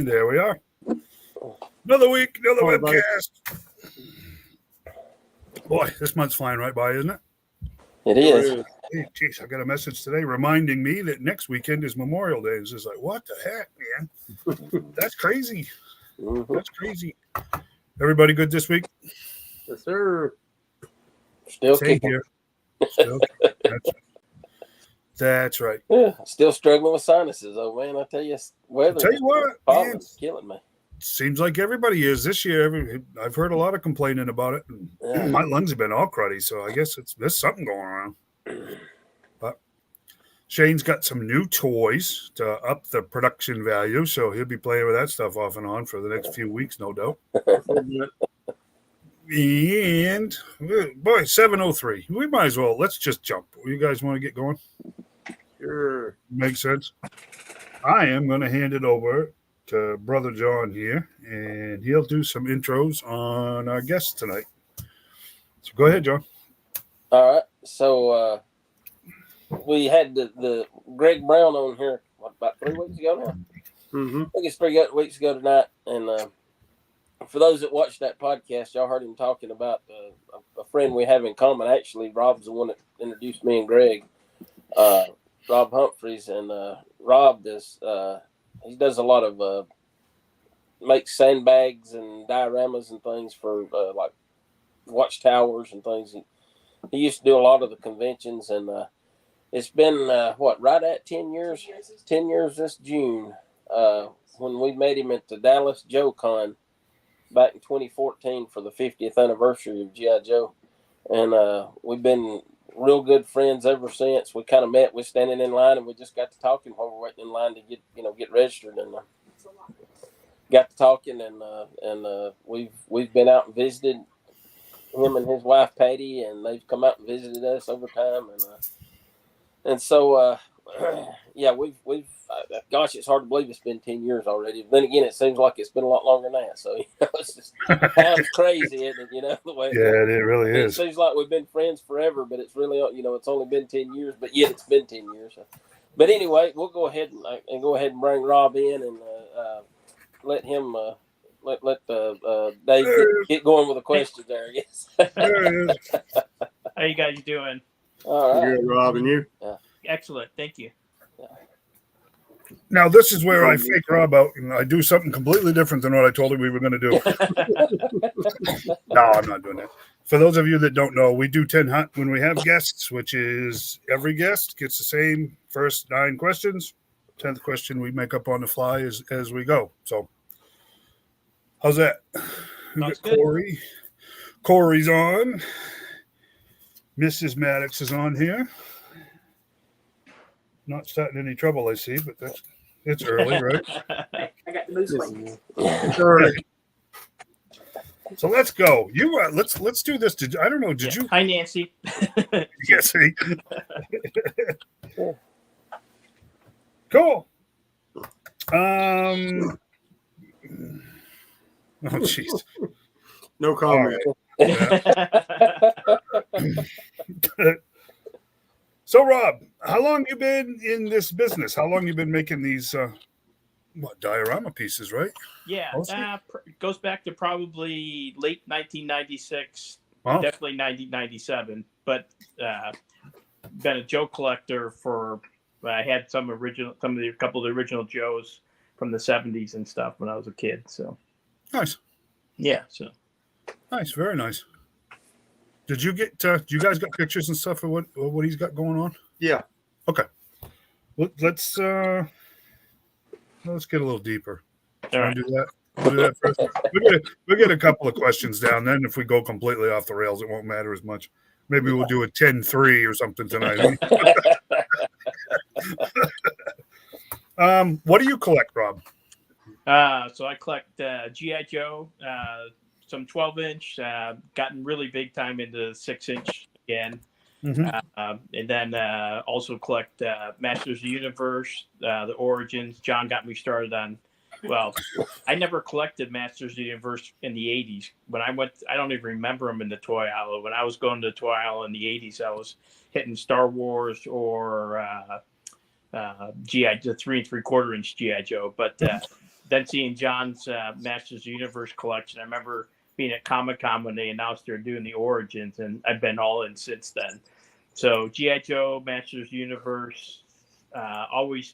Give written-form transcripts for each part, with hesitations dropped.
There we are. Another week, another webcast. Boy, this month's flying right by, isn't it? It is. Hey, geez, I got a message today reminding me that next weekend is Memorial Day. It's just like, what the heck, man? That's crazy. That's crazy. Everybody good this week? Yes, sir. Still Same kicking. here. Still kicking. That's right. Yeah, still struggling with sinuses, though, man. I tell you, weather. Tell you what, man, killing me. Seems like everybody is this year. I've heard a lot of complaining about it. Yeah. My lungs have been all cruddy, so I guess there's something going on. But Shane's got some new toys to up the production value, so he'll be playing with that stuff off and on for the next few weeks, no doubt. And boy, 7:03. We might as well. Let's just jump. You guys want to get going? Sure. Makes sense. I am going to hand it over to Brother John here, and he'll do some intros on our guests tonight. So go ahead, John. All right. So we had the Greg Brown on here about 3 weeks ago now. Mm-hmm. I think it's 3 weeks ago tonight. And for those that watched that podcast, y'all heard him talking about a friend we have in common. Actually, Rob's the one that introduced me and Greg, Rob Humphreys. And Rob does he does a lot of makes sandbags and dioramas and things for like watchtowers and things. He used to do a lot of the conventions, and it's been right at 10 years. 10 years this June when we met him at the Dallas Joe Con back in 2014 for the 50th anniversary of G.I. Joe, and we've been real good friends ever since. We kind of met. We're standing in line, and we just got to talking while we're waiting in line to get registered, and got to talking, and we've been out and visited him and his wife Patty, and they've come out and visited us over time, and so yeah, we've gosh, it's hard to believe it's been 10 years already. But then again, it seems like it's been a lot longer than that. So it's just time's crazy, isn't it? The way it really is. It seems like we've been friends forever, but it's really it's only been 10 years. But yet it's been 10 years. So. But anyway, we'll go ahead and bring Rob in and let him let Dave get going with the questions there. I guess. There it is. How you guys doing? All right, good, Rob, and you? Yeah. Excellent, thank you. Now, this is where I fake Rob out, and I do something completely different than what I told him we were going to do. No, I'm not doing that. For those of you that don't know, we do 10 Hunt when we have guests, which is every guest gets the same first 9 questions. 10th question we make up on the fly as we go. So, how's that? Sounds good. Corey. Corey's on. Mrs. Maddox is on here. Not starting any trouble, I see, but it's early, right? I got the moose wing. It's early. So let's go. Let's do this. I don't know. Did you? Hi, Nancy. Yeah, see. Cool. Oh, jeez. No comment. So, Rob, how long you been in this business? How long you been making these diorama pieces, right? Yeah, goes back to probably late 1996, Wow. definitely 1997. But been a Joe collector for. I had a couple of the original Joes from the 70s and stuff when I was a kid. So Nice. Yeah. So Nice. Very nice. Did you get? Do you guys got pictures and stuff of what he's got going on? Yeah. Okay. Let's get a little deeper. all right. Do that. We'll do that first. We'll get a couple of questions down. Then if we go completely off the rails, it won't matter as much. Maybe we'll do a 10-3 or something tonight. What do you collect, Rob? So I collect G.I. Joe, some 12-inch, gotten really big time into 6-inch again. Mm-hmm. And then also collect Masters of the Universe, the Origins. John got me started on, well, I never collected Masters of the Universe in the 80s. When I went, I don't even remember them in the toy aisle. When I was going to the toy aisle in the 80s, I was hitting Star Wars or the 3 3/4 inch G.I. Joe. But then seeing John's Masters of the Universe collection. I remember being at Comic-Con when they announced they're doing the Origins, and I've been all in since then. So G.I. Joe, Masters of the Universe, always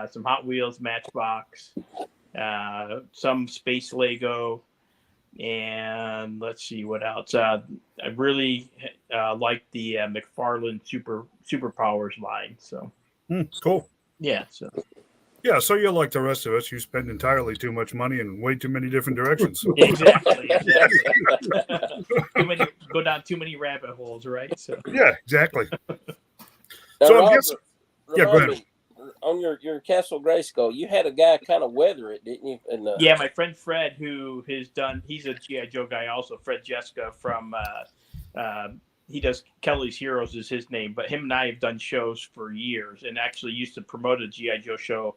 some Hot Wheels, Matchbox, some Space Lego, and let's see what else. I really like the McFarlane Superpowers line. So Cool. yeah, so Yeah, so you're like the rest of us. You spend entirely too much money in way too many different directions. So. exactly. Go down too many rabbit holes, right? So Yeah, exactly. Now, So I'm Robert, guessing. Yeah, go remind ahead. me, on your Castle Grayskull, you had a guy kind of weather it, didn't you? And, yeah, my friend Fred, he's a G.I. Joe guy also. Fred Jessica from he does Kelly's Heroes is his name, but him and I have done shows for years, and actually used to promote a G.I. Joe show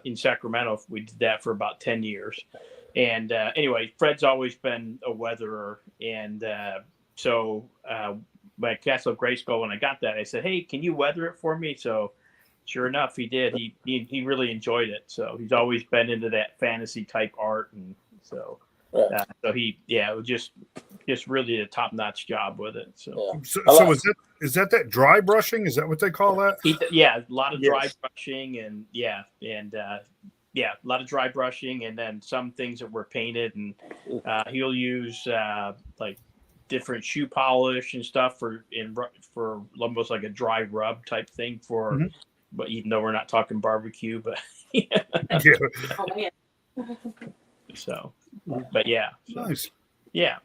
in Sacramento. We did that for about 10 years. And anyway, Fred's always been a weatherer. And so my Castle Grayskull, when I got that, I said, hey, can you weather it for me? So sure enough, he did. He really enjoyed it. So he's always been into that fantasy type art. And so it was just really a top-notch job with it. So, So is that dry brushing? Is that what they call that? a lot of dry brushing and a lot of dry brushing, and then some things that were painted, and he'll use like different shoe polish and stuff for almost like a dry rub type thing for. Mm-hmm. But even though we're not talking barbecue, but Yeah. Oh, man. so, but yeah, so, Nice. yeah.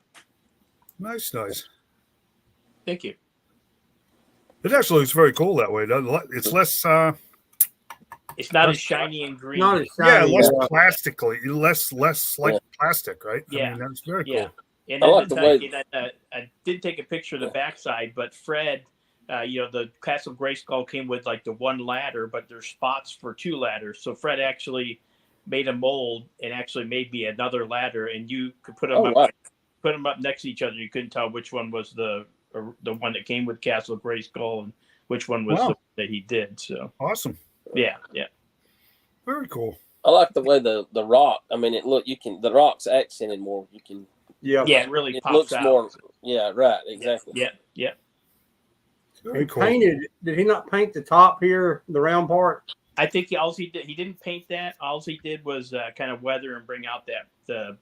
Nice. Thank you. It actually looks very cool that way. It's less. It's not as shiny and green. Not as Yeah, shiny. less plastically, less like plastic, right? Yeah. I mean, that's very cool. Yeah. And I then like the way- I did take a picture of the backside, but Fred, the Castle Grayskull came with like the one ladder, but there's spots for two ladders. So Fred actually made a mold and actually made me another ladder, and you could put them put them up next to each other. You couldn't tell which one was the one that came with Castle Grayskull and which one was the one that he did. So Awesome. yeah. Very cool. I like the way the rock. I mean, the rock's accented more. You can. Yeah. Yeah, it really It pops looks out. more. Yeah, right. Exactly. Yeah. Very He cool. painted. Did he not paint the top here, the round part? I think he didn't paint that. All he did was kind of weather and bring out the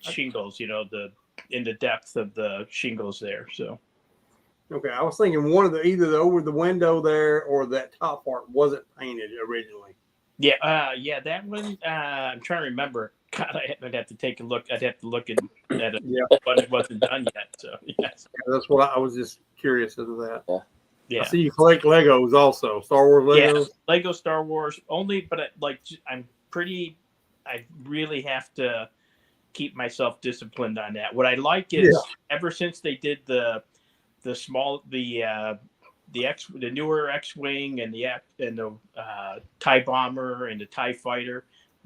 shingles, in the depth of the shingles there. So Okay, I was thinking one of either over the window there or that top part wasn't painted originally. yeah, that one. I'm trying to remember. God, I'd have to take a look. I'd have to look at it, but it wasn't done yet. So yes, That's what I was just curious as to that. yeah. I see you collect Legos also, Star Wars Legos. Yeah, Lego Star Wars only, but I really have to keep myself disciplined on that. What I like is ever since they did the newer X-wing and the TIE bomber and the TIE fighter,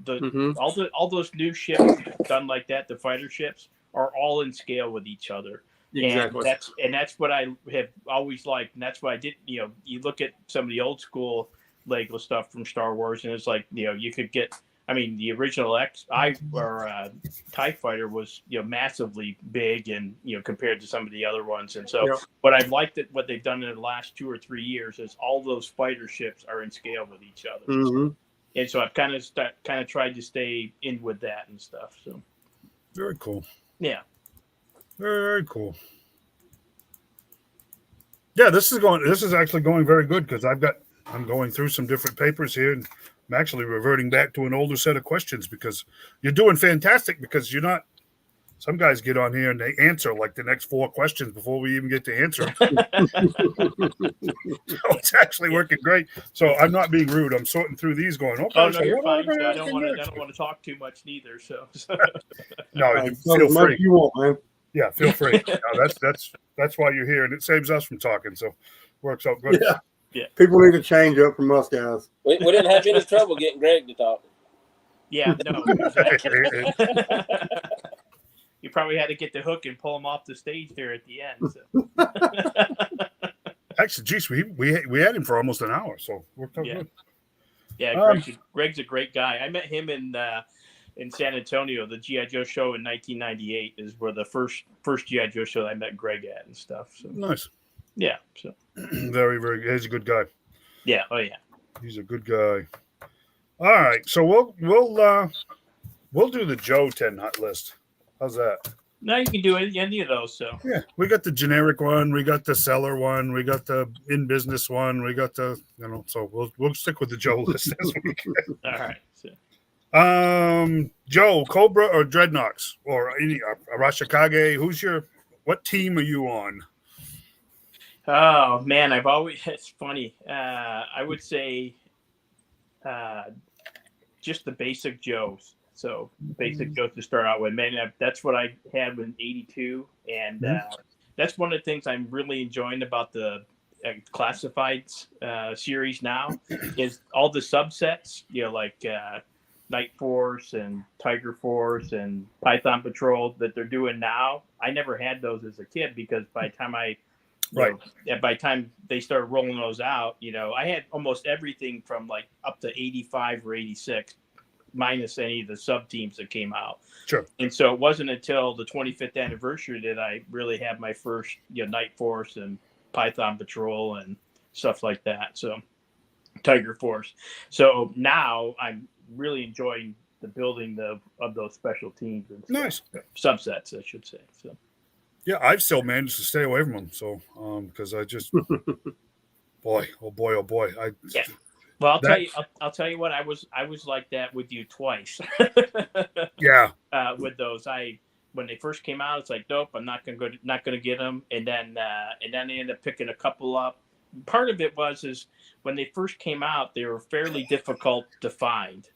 all those new ships done like that, the fighter ships are all in scale with each other. Exactly. And that's what I have always liked, and that's why I did. You look at some of the old school Lego stuff from Star Wars, and it's like you could get. I mean, the original TIE fighter was massively big, and compared to some of the other ones. And so, what I've liked what they've done in the last 2 or 3 years is all those fighter ships are in scale with each other. Mm-hmm. And so I've kind of tried to stay in with that and stuff. So Very cool. yeah. Very cool. Yeah, this is actually going very good because I'm going through some different papers here, and I'm actually reverting back to an older set of questions because you're doing fantastic because you're not. Some guys get on here and they answer like the next 4 questions before we even get to answer them. So it's actually working great. So I'm not being rude. I'm sorting through these going, okay. Oh no, so you're what am I fine. So gonna I ask don't you want next? to talk too much neither. So No, So feel as much free. as you want, man. Yeah, feel free. No, that's why you're here, and it saves us from talking. So works out good. Yeah. People need to change up from us guys. We didn't have any trouble getting Greg to talk. yeah, no. Exactly. You probably had to get the hook and pull him off the stage there at the end. So. Actually, geez, we had him for almost an hour, so worked out good. Yeah, Greg's a great guy. I met him in in San Antonio, the GI Joe show in 1998 is where the first GI Joe show I met Greg at and stuff. So Nice. yeah, so Very, very good. He's a good guy. yeah, oh yeah. He's a good guy. All right, so we'll do the Joe 10 hut list. How's that? No, you can do any of those. So Yeah, we got the generic one, we got the seller one, we got the in business one, we got the So we'll stick with the Joe list this week. all right. So. Joe, Cobra or Dreadnoks or any Arashikage? What team are you on? Oh man, it's funny. I would say just the basic Joes. So basic Joes to start out with. Man, that's what I had with 82, and that's one of the things I'm really enjoying about the classifieds series now is all the subsets. Like Night Force and Tiger Force and Python Patrol that they're doing now. I never had those as a kid because by the time by the time they started rolling those out, I had almost everything from like up to 85 or 86, minus any of the sub teams that came out. Sure. And so it wasn't until the 25th anniversary that I really had my first, Night Force and Python Patrol and stuff like that. So Tiger Force. So now I'm really enjoying the building of those special teams and nice subsets, I should say. So. Yeah, I've still managed to stay away from them. So, because I just, boy. Yeah. Well, I'll tell you what. I was like that with you twice. Yeah. With those, when they first came out, it's like, nope, I'm not gonna get them. And then I ended up picking a couple up. Part of it is when they first came out, they were fairly difficult to find.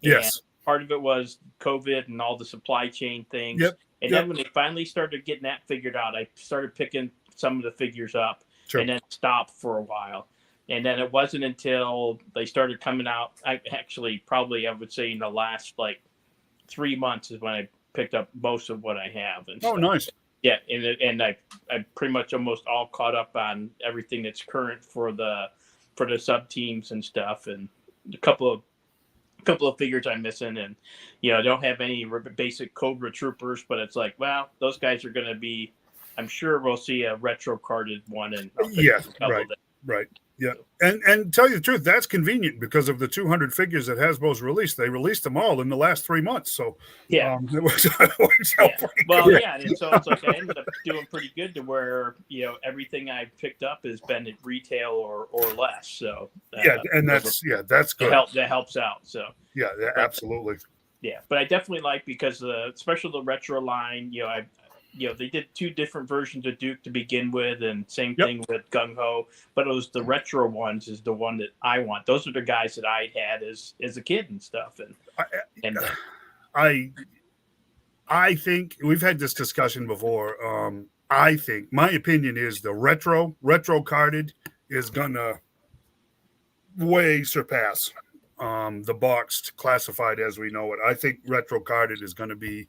Yes. And part of it was COVID and all the supply chain things. Yep. And then when they finally started getting that figured out, I started picking some of the figures up and then stopped for a while. And then it wasn't until they started coming out, I would say in the last like 3 months is when I picked up most of what I have. And stuff. Nice. Yeah, and I pretty much almost all caught up on everything that's current for the sub teams and stuff, and a couple of figures I'm missing, and I don't have any basic Cobra troopers, but it's like, well, those guys are going to be. I'm sure we'll see a retro carded one, and right. Yeah, and tell you the truth, that's convenient because of the 200 figures that Hasbro's released. They released them all in the last 3 months, so it works out pretty good. And so it's like I ended up doing pretty good to where everything I picked up has been at retail or less. So that's good. That helps out. So absolutely. Yeah, but I definitely like because especially the retro line. They did 2 different versions of Duke to begin with, and same thing with Gung Ho. But it was the retro ones is the one that I want. Those are the guys that I had as a kid and stuff. And I think we've had this discussion before. I think my opinion is the retro carded is gonna way surpass the boxed classified as we know it. I think retro carded is going to be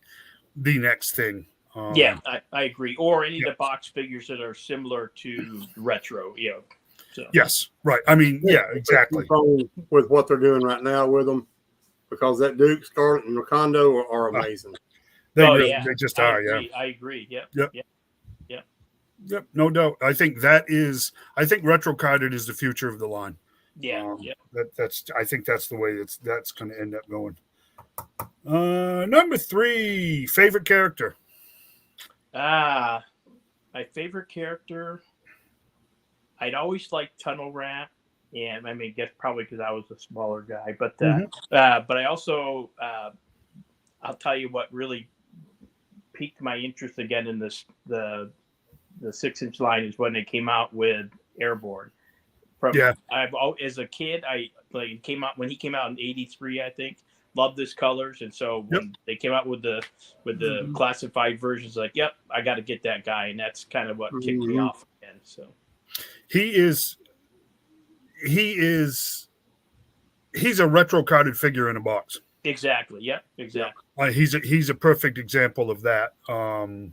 the next thing. I agree. Or any of the box figures that are similar to retro, So. Yes, right. I mean, exactly. With what they're doing right now with them, because that Duke, Scarlet, and Rakondo are amazing. They just are. I agree. Yep. No doubt. I think retro carded is the future of the line. I think that's the way that's going to end up going. Number 3, favorite character. My favorite character, I'd always liked Tunnel Rat, and I mean, guess probably because I was a smaller guy, but I also, I'll tell you what really piqued my interest again in the 6-inch line is when they came out with Airborne. As a kid, when he came out in '83, I think. Loved his colors, and so when they came out with the classified versions, like, yep, I got to get that guy, and that's kind of what kicked me off again. So he's a retro carded figure in a box. Exactly. Yep. Exactly. He's a perfect example of that. And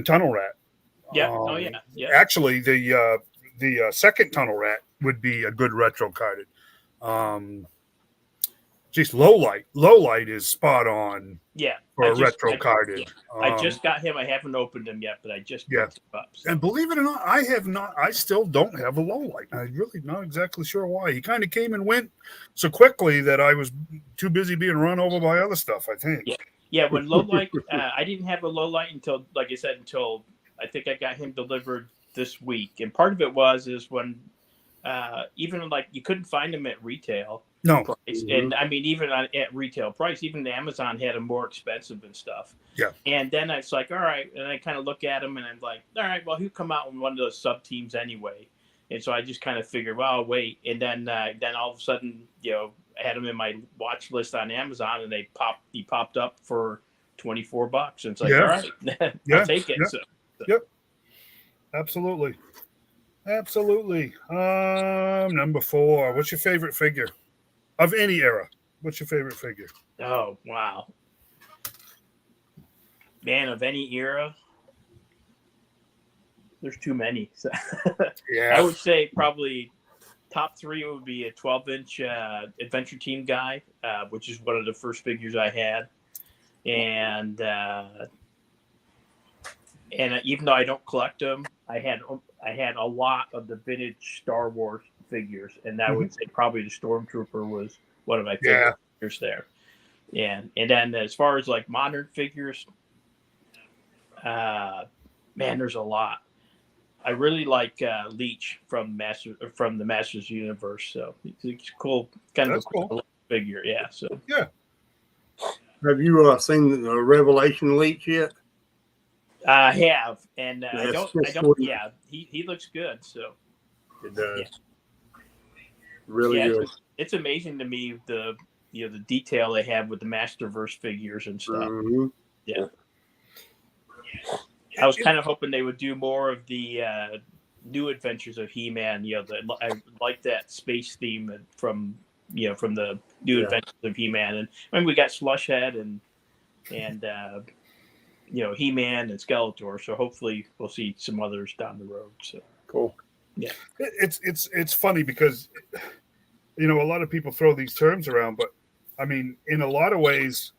Tunnel Rat. Yeah. Actually, the second Tunnel Rat would be a good retro carded. Geez, low light is spot on Yeah. for a retro carded. I just got him. I haven't opened him yet, but I just picked him up. So. And believe it or not, I have not. I still don't have a low light. I'm really not exactly sure why. He kind of came and went so quickly that I was too busy being run over by other stuff, I think. Yeah. When low light, I didn't have a low light until, like I said, until I think I got him delivered this week. And part of it is when even like you couldn't find them at retail. No. Price. And I mean, even at retail price, even Amazon had them more expensive and stuff. Yeah. And then it's like, all right. And I kind of look at them and I'm like, all right, well, who come out in one of those sub teams anyway? And so I just kind of figured, well, I'll wait. And then all of a sudden, I had them in my watch list on Amazon and he popped up for $24. And it's like, all right, I'll take it. So. Yep. Absolutely. Number 4. What's your favorite figure? Of any era, what's your favorite figure? Oh, wow. Man, of any era, there's too many. So Yeah. I would say probably top 3 would be a 12-inch Adventure Team guy, which is one of the first figures I had. And even though I don't collect them, I had a lot of the vintage Star Wars figures, and I would say probably the Stormtrooper was one of my favorite figures there. And then as far as like modern figures, man, there's a lot. I really like Leech from the Masters Universe, so it's cool, kind of cool figure. Yeah. So yeah. Have you seen the Revelation Leech yet? I have, and I don't. Yeah, he looks good. So it does. Yeah. Really good. It's amazing to me the detail they have with the Masterverse figures and stuff. Mm-hmm. Yeah. I was kind of hoping they would do more of the new adventures of He-Man. I like that space theme from the new adventures of He-Man, and I mean we got Slushhead and He-Man and Skeletor. So hopefully we'll see some others down the road. So cool. Yeah, it's funny because a lot of people throw these terms around, but I mean, in a lot of ways,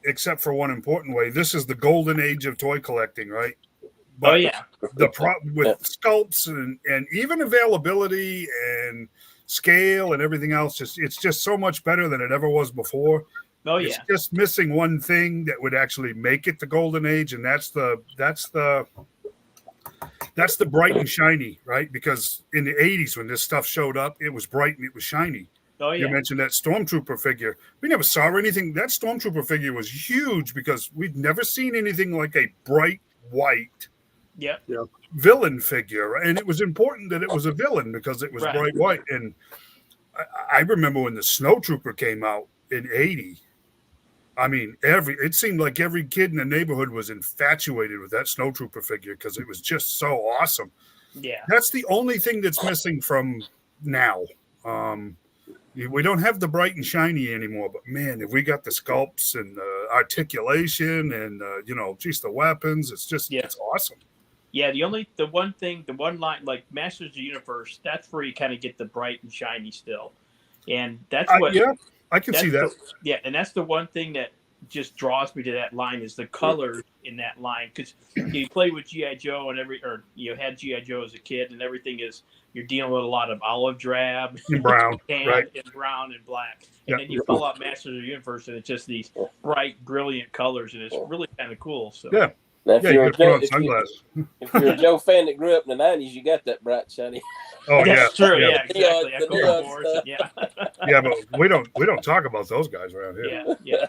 except for one important way, this is the golden age of toy collecting, right? But the with sculpts and even availability and scale and everything else, it's just so much better than it ever was before. Oh it's just missing one thing that would actually make it the golden age, and that's the bright and shiny, right? Because in the 80s when this stuff showed up, it was bright and it was shiny. Oh, yeah. You mentioned that Stormtrooper figure. We never saw anything. That Stormtrooper figure was huge because we'd never seen anything like a bright white villain figure. And it was important that it was a villain because it was bright white. And I remember when the Snowtrooper came out in 80. I mean, it seemed like every kid in the neighborhood was infatuated with that Snowtrooper figure because it was just so awesome. Yeah. That's the only thing that's missing from now. We don't have the bright and shiny anymore, but man, if we got the sculpts and the articulation and the weapons, it's just it's awesome. Yeah, the one line like Masters of the Universe, that's where you kind of get the bright and shiny still, and that's what. I can see that. And that's the one thing that just draws me to that line is the colors in that line because you play with G.I. Joe and had G.I. Joe as a kid and everything is you're dealing with a lot of olive drab and brown, and brown and black, and then you pull out Masters of the Universe and it's just these bright, brilliant colors and it's really kind of cool. So yeah. Now, if you're a Joe fan that grew up in the 90s, you got that bright shiny. Oh that's true. Yeah, exactly. Yeah, but we don't talk about those guys around here. Yeah.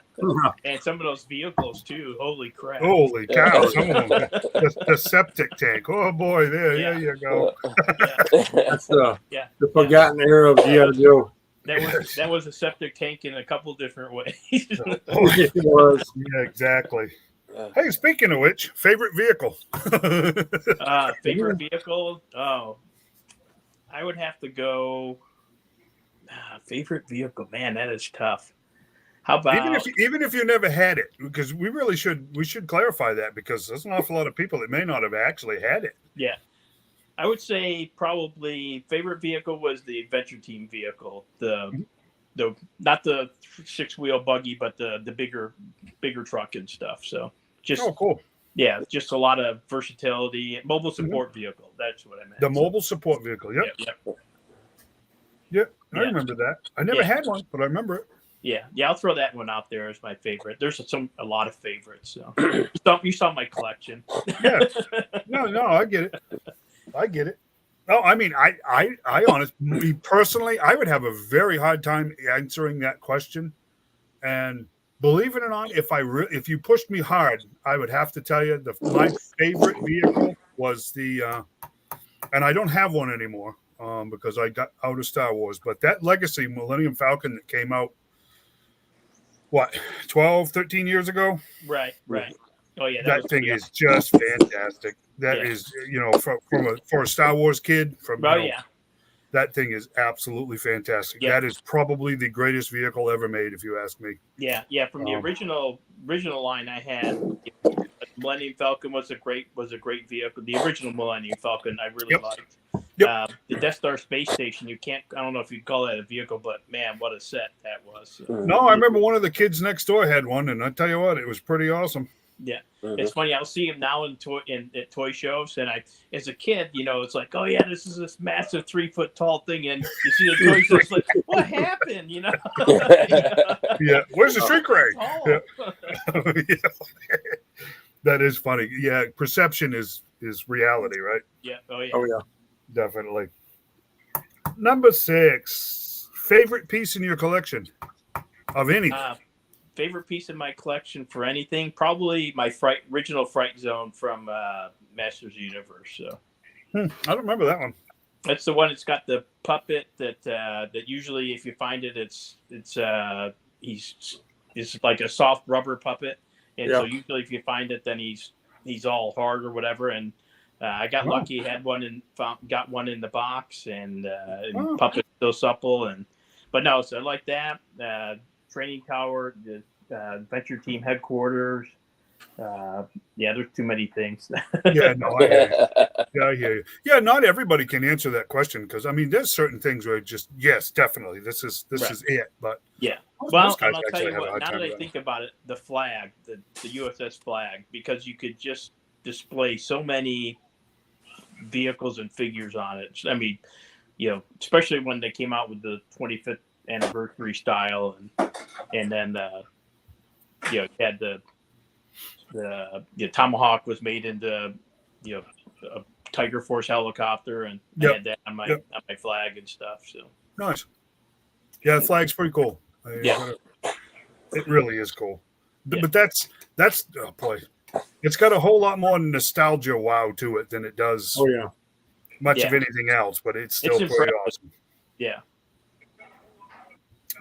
And some of those vehicles too. Holy crap! Holy cow! Some of them, the septic tank. Oh boy, there you go. That's the forgotten era of G.I. Joe. That was a septic tank in a couple different ways. It was. Yeah, exactly. Hey, speaking of which, favorite vehicle? Favorite vehicle? Oh, I would have to go. Favorite vehicle, man, that is tough. How about even if you never had it? Because we should clarify that because there's an awful lot of people that may not have actually had it. Yeah, I would say probably favorite vehicle was the Adventure Team vehicle, the not the 6-wheel buggy, but the bigger truck and stuff. So just cool. Yeah, just a lot of versatility. Mobile support vehicle. That's what I meant. The mobile support vehicle. Yep. Yep. I remember that. I never had one, but I remember it. Yeah. I'll throw that one out there as my favorite. There's a lot of favorites. So you saw my collection. Yeah. No, I get it. No, I mean, I honestly, personally, I would have a very hard time answering that question. And believe it or not, if you pushed me hard, I would have to tell you my favorite vehicle was and I don't have one anymore because I got out of Star Wars, but that Legacy Millennium Falcon that came out, 12, 13 years ago? Right. Oh yeah, that thing is just fantastic. That is, for a Star Wars kid, that thing is absolutely fantastic. Yeah. That is probably the greatest vehicle ever made, if you ask me. Yeah. From the original line I had, Millennium Falcon was a great vehicle. The original Millennium Falcon I really liked. Yep. The Death Star space station, I don't know if you'd call that a vehicle, but man, what a set that was. No, I remember one of the kids next door had one, and I tell you what, it was pretty awesome. Yeah, it's funny. I'll see him now at toy shows, and as a kid, it's like, oh yeah, this is this massive 3-foot tall thing, and you see the toy show, it's like, what happened? Yeah, where's the shrink ray? That is funny. Yeah, perception is reality, right? Yeah. Oh yeah, definitely. Number 6, favorite piece in your collection of anything. Favorite piece in my collection for anything, probably my original Fright Zone from Masters of the Universe. So, I don't remember that one. That's the one. It's got the puppet that usually, if you find it, it's like a soft rubber puppet, and so usually if you find it, then he's all hard or whatever. And I got lucky, had one got one in the box, and puppet's still supple, but no, so I like that. Training tower, the Adventure Team headquarters. There's too many things. I hear you. Yeah, not everybody can answer that question because I mean, there's certain things where yes, definitely, this is it. But well, and I'll tell you what. Now that I think about it, the flag, the USS flag, because you could just display so many vehicles and figures on it. I mean, especially when they came out with the 25th anniversary style, and then had the Tomahawk was made into a Tiger Force helicopter, and I had that on my flag and stuff. So nice. Yeah, the flag's pretty cool. It really is cool. But that's oh boy, it's got a whole lot more nostalgia wow to it than it does. Much of anything else, but it's still pretty awesome. Yeah.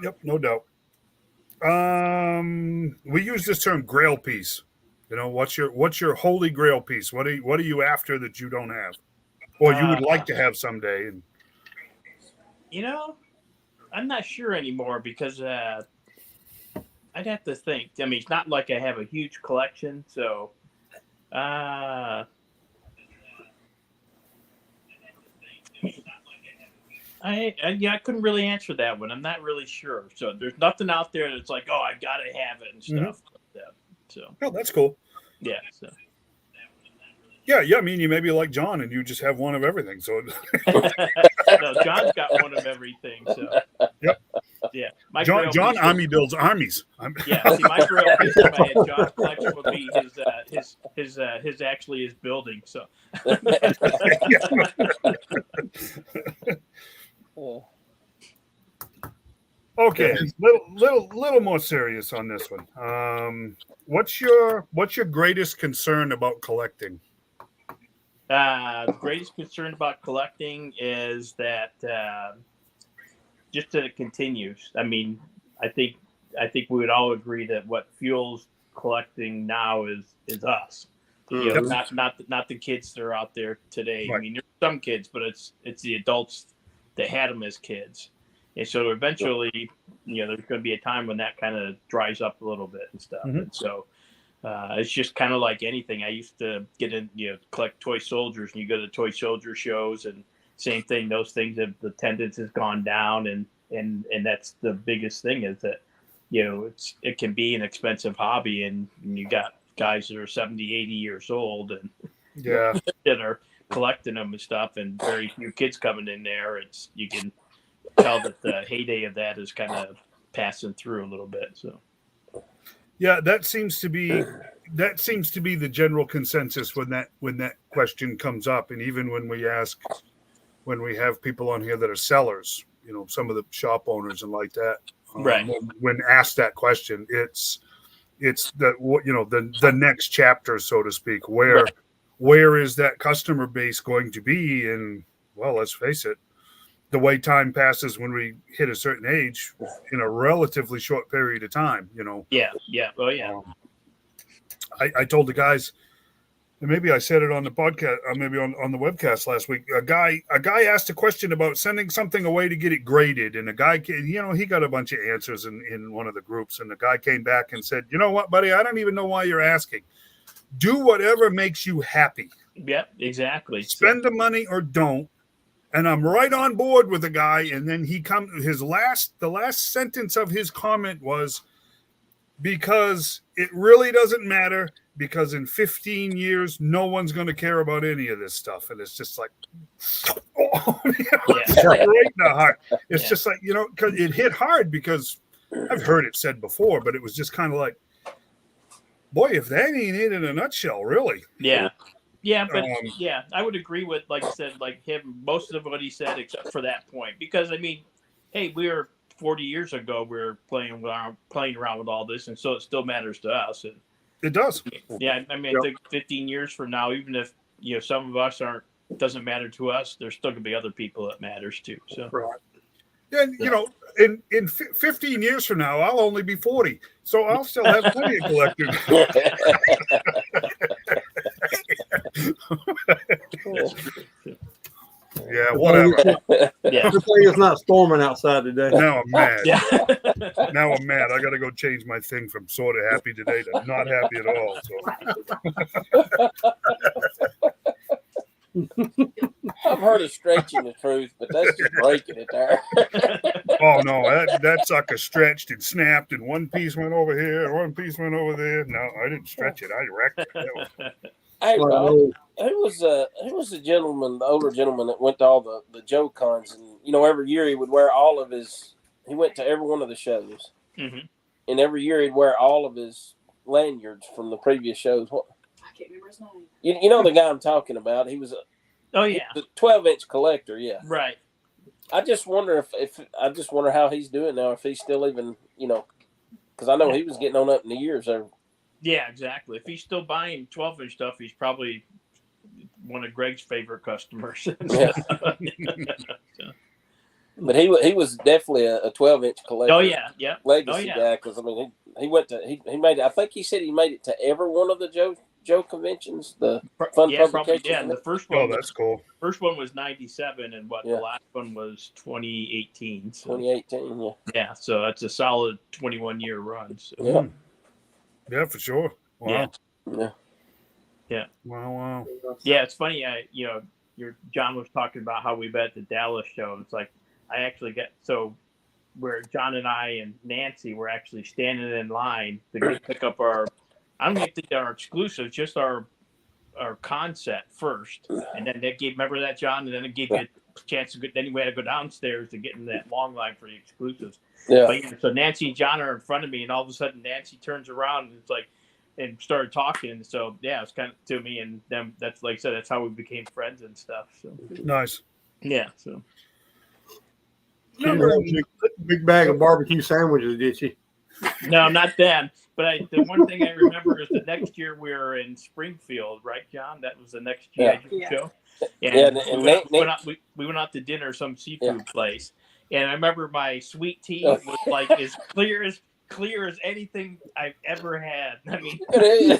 Yep, no doubt. We use this term grail piece. What's your holy grail piece? What are you after that you don't have, or you would like to have someday? And I'm not sure anymore because I'd have to think. I mean, it's not like I have a huge collection, so I couldn't really answer that one. I'm not really sure. So there's nothing out there that's like, oh, I gotta have it and stuff like that. So that's cool. Yeah. So yeah. I mean, you may be like John and you just have one of everything. So no, John's got one of everything. So yeah. John army builds armies. Yeah. See, my grail piece if I had John's collection would be his actually his building. So. Okay, little more serious on this one. What's your greatest concern about collecting? The greatest concern about collecting is that just that it continues. I mean, I think we would all agree that what fuels collecting now is us. Not the kids that are out there today. Right. I mean, there's some kids, but it's the adults that had them as kids. And so eventually, there's going to be a time when that kind of dries up a little bit and stuff. Mm-hmm. And so it's just kind of like anything. I used to get in, collect toy soldiers, and you go to toy soldier shows, and same thing. Those things, the attendance has gone down, and and that's the biggest thing is that, it can be an expensive hobby, and you got guys that are 70, 80 years old and Yeah. that are collecting them and stuff, and very few kids coming in there. You can tell that the heyday of that is kind of passing through a little bit. So Yeah, that seems to be the general consensus when that question comes up, and even when we have people on here that are sellers, some of the shop owners and like that, right. When asked that question, it's the next chapter, so to speak. Where is that customer base going to be? And well, let's face it, the way time passes when we hit a certain age in a relatively short period of time, Yeah. Oh yeah. I told the guys, and maybe I said it on the podcast, or maybe on the webcast last week. A guy asked a question about sending something away to get it graded, and a guy, he got a bunch of answers in one of the groups, and the guy came back and said, "You know what, buddy? I don't even know why you're asking. Do whatever makes you happy. Yep, exactly. Spend the money or don't." And I'm right on board with the guy. And then the last sentence of his comment was, because it really doesn't matter, because in 15 years, no one's going to care about any of this stuff. And it's just like, right in the heart. It's just like, because it hit hard, because I've heard it said before, but it was just kind of like, boy, if that ain't it in a nutshell, really. Yeah. Yeah, but I would agree with, like I said, like him, most of what he said, except for that point. Because, I mean, hey, we were 40 years ago, we were playing around with all this, and so it still matters to us. And, it does. Yeah, I mean, I think 15 years from now, even if, some of us doesn't matter to us, there's still going to be other people that matters to. So. Right. And, in 15 years from now, I'll only be 40. So I'll still have plenty of collectors. Yeah, whatever. Yeah. It's not storming outside today. Now I'm mad. Yeah. Now I'm mad. I got to go change my thing from sort of happy today to not happy at all. So. I've heard of stretching the truth, but that's just breaking it there. Oh no, that sucker stretched and snapped, and one piece went over here, and one piece went over there. No, I didn't stretch it. I wrecked it. Hey, Rob, who was the gentleman, the older gentleman that went to all the Joe cons, and every year he would wear all of his. He went to every one of the shows, and every year he'd wear all of his lanyards from the previous shows. What? I can't remember his name. You know the guy I'm talking about. He was a 12-inch collector. Yeah, right. I just wonder if how he's doing now. If he's still even because I know he was getting on up in the years there. Yeah, exactly. If he's still buying 12-inch stuff, he's probably one of Greg's favorite customers. Yeah. But he was definitely a 12-inch collector. Oh yeah. Legacy guy, because I mean he went to he made it. I think he said he made it to every one of the Joe conventions. The fun publication. Yeah, the first one. Oh, that's cool. First one was 97, and the last one was 2018. So. 2018, yeah. Yeah, so that's a solid 21-year run. So. Yeah. Yeah, for sure. Wow. Yeah. Wow. Yeah, it's funny. John was talking about how we met at the Dallas show. It's like I actually where John and I and Nancy were actually standing in line to go pick up our. I don't even think our exclusive, just our concept first, and then remember that, John, and then it gave you a chance to then we had to go downstairs to get in that long line for the exclusives. Yeah. But, so Nancy and John are in front of me, and all of a sudden Nancy turns around and it's like, and started talking. So it's kind of to me, and them. That's like I said, that's how we became friends and stuff. So Nice. Yeah. So. Big bag of barbecue sandwiches, did she? No, not then. But the one thing I remember is the next year we were in Springfield, right, John? That was the next GI show. And we went out to dinner, some seafood place. And I remember my sweet tea was like as clear as anything I've ever had. I mean,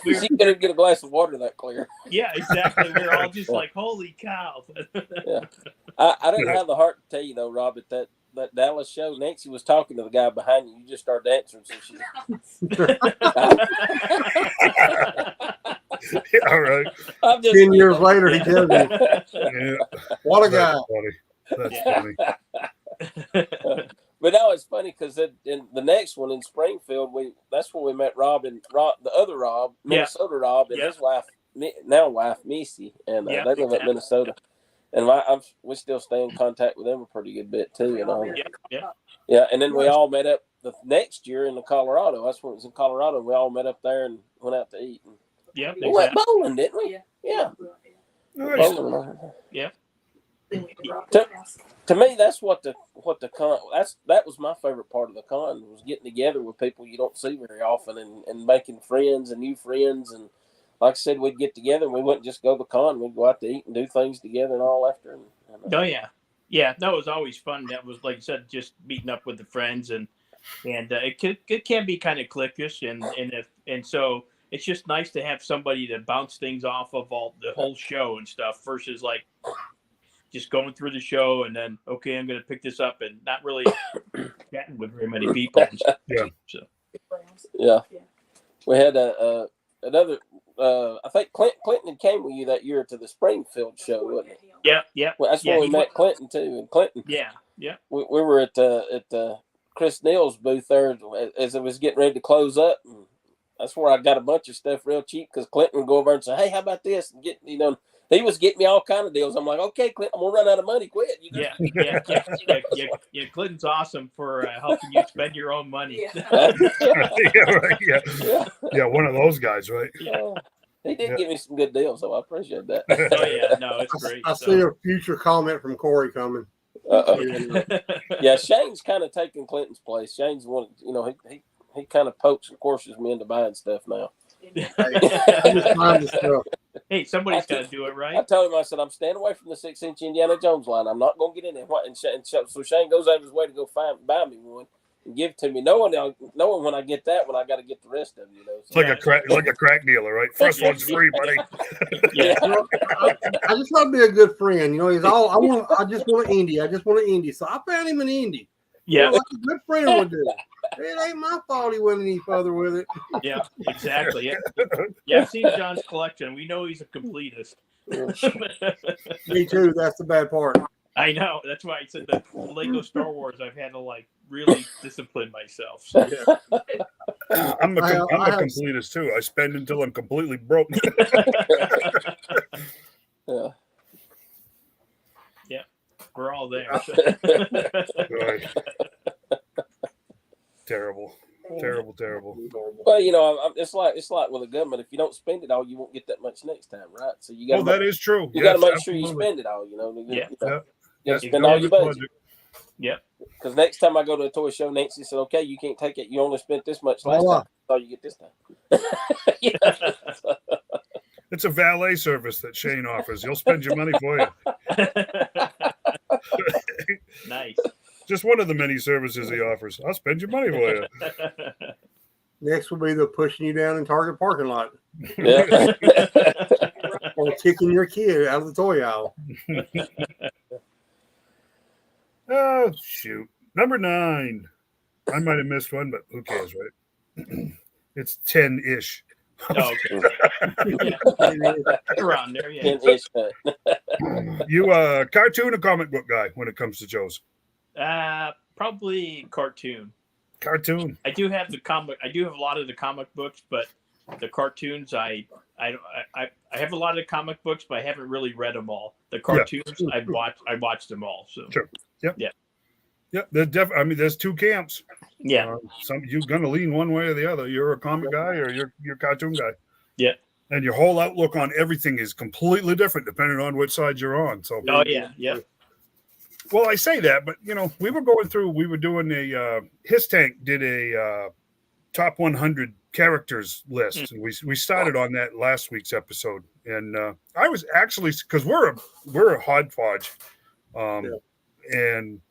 you couldn't get a glass of water that clear. Yeah, exactly. We were all just like, holy cow. I didn't have the heart to tell you, though, Rob, at that Dallas show, Nancy was talking to the guy behind you. You just started answering. So she... Yeah, all right. 10 years later, he tells me. Yeah. What a guy. That's funny. But But no, it's funny because in the next one in Springfield, that's where we met Rob, the other Rob, Minnesota Rob, and his wife, wife Missy, and they live in Minnesota. And we still stay in contact with them a pretty good bit too, you know. Yeah. And then we all met up the next year in Colorado. That's when it was in Colorado. We all met up there and went out to eat. And we went bowling, didn't we? Yeah. Nice. Bowling. Yeah. To me, that's what the con. That was my favorite part of the con, was getting together with people you don't see very often and making friends and new friends. And like I said, we'd get together and we wouldn't just go to the con. We'd go out to eat and do things together and all after. Oh yeah. Yeah, that was always fun. That was, like you said, just meeting up with the friends, and it can be kind of cliquish, and so it's just nice to have somebody to bounce things off of the whole show and stuff versus like just going through the show and then okay, I'm going to pick this up and not really chatting with very many people. Yeah. So. Yeah, we had another. I think Clinton came with you that year to the Springfield show, wasn't it? Yeah. Well, that's when we met Clinton too. And Clinton, yeah. We were at Chris Neal's booth there as it was getting ready to close up. And that's where I got a bunch of stuff real cheap because Clinton would go over and say, "Hey, how about this?" And he was getting me all kind of deals. I'm like, "Okay, Clinton, I'm gonna run out of money. Quit." Yeah. Clinton's awesome for helping you spend your own money. Yeah, one of those guys, right? Yeah. He did give me some good deals, so I appreciate that. Oh yeah, no, it's great. I see a future comment from Corey coming. Yeah, Shane's kind of taking Clinton's place. Shane's one, he kind of pokes and courses me into buying stuff now. Hey, somebody's got to do it, right? I told him, I said, I'm staying away from the 6-inch Indiana Jones line. I'm not going to get in there. So Shane goes out of his way to go buy me one and give it to me, knowing when I get that one, I got to get the rest of it. So. It's like a crack dealer, right? First one's free, buddy. I just want to be a good friend. He's all I just want an Indy. I just want an Indy. So I found him an Indy. Yeah, like a good friend would do. It ain't my fault he went any further with it. Yeah, exactly. Yeah, I've seen John's collection. We know he's a completist. Me too. That's the bad part. I know. That's why I said the Lego Star Wars. I've had to really discipline myself. So. I'm a completist too. I spend until I'm completely broke. Yeah. Yeah, we're all there. Right. Terrible. Well, it's like with a government. If you don't spend it all, you won't get that much next time, right? So you got. That is true. You got to make sure you spend it all. You spend all your budget. Yep. Because next time I go to a toy show, Nancy said, "Okay, you can't take it. You only spent this much last time. So you get this time." It's a valet service that Shane offers. He'll spend your money for you. Nice. Just one of the many services he offers. I'll spend your money for you. Next will be the pushing you down in Target parking lot. Yeah. Or kicking your kid out of the toy aisle. Oh, shoot. Number 9. I might have missed one, but who cares, right? It's 10-ish. Oh, okay. Around there, yeah. 10-ish. You cartoon or comic book guy when it comes to Joe's? Probably cartoon. Cartoon. I do have a lot of the comic books, but the cartoons I have a lot of the comic books, but I haven't really read them all. The cartoons I watched them all. So sure. Yep. Yeah. Yep. There's two camps. Yeah. You're gonna lean one way or the other. You're a comic guy or you're a cartoon guy. Yeah. And your whole outlook on everything is completely different depending on which side you're on. So. Oh yeah. Yeah. Well, I say that, but we were doing His Tank did a top 100 characters list, and we started on that last week's episode. And I was actually, because we're a hodgepodge, and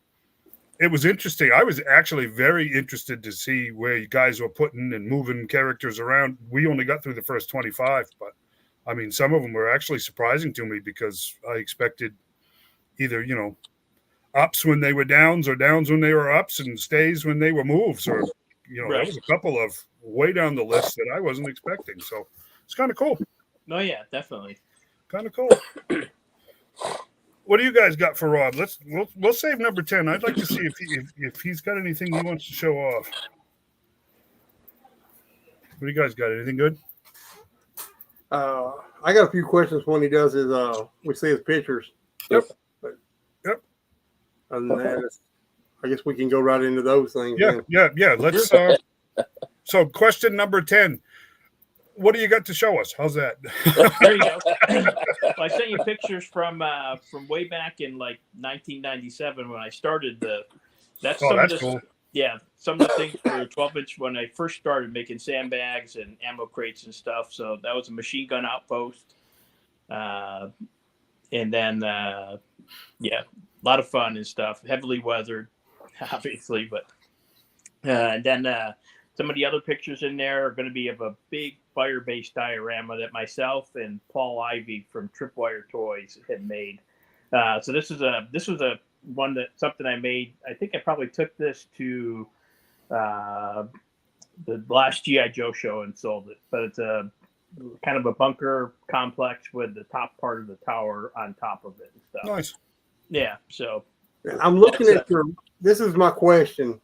it was interesting. I was actually very interested to see where you guys were putting and moving characters around. We only got through the first 25, but I mean, some of them were actually surprising to me because I expected either ups when they were downs or downs when they were ups and stays when they were moves, or there was a couple of way down the list that I wasn't expecting. So it's kind of cool. Oh yeah, definitely. Kind of cool. What do you guys got for Rob? We'll save number 10. I'd like to see if he's got anything he wants to show off. What do you guys got? Anything good? I got a few questions when he does his. We see his pictures. Yep. But Yep. Other than that, I guess we can go right into those things. Yeah, then. yeah. Let's. So, question number 10. What do you got to show us? How's that? There you go. Well, I sent you pictures from way back in like 1997 when I started That's cool. Yeah, some of the things for 12-inch when I first started making sandbags and ammo crates and stuff. So that was a machine gun outpost, and then a lot of fun and stuff. Heavily weathered, obviously, but and then some of the other pictures in there are going to be of a big fire-based diorama that myself and Paul Ivy from Tripwire Toys had made. So this was a one something I made. I think I probably took this to the last GI Joe show and sold it. But it's a kind of a bunker complex with the top part of the tower on top of it and stuff. Nice. Yeah. So I'm looking at your. This is my question.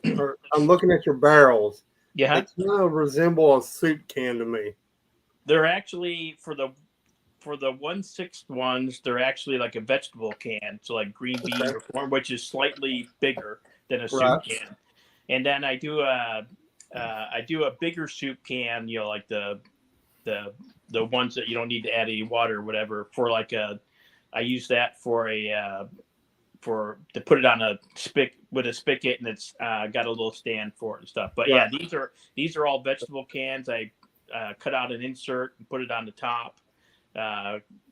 I'm looking at your barrels. yeah, They kind of resemble a soup can to me. they're actually for the 1/6 ones. They're actually like a vegetable can, so like green bean or corn, which is slightly bigger than a soup Right. can. And then I do a bigger soup can, like the ones that you don't need to add any water or whatever. For like I use that for to put it on a spigot, and it's got a little stand for it and stuff. But yeah, these are all vegetable cans. I cut out an insert and put it on the top,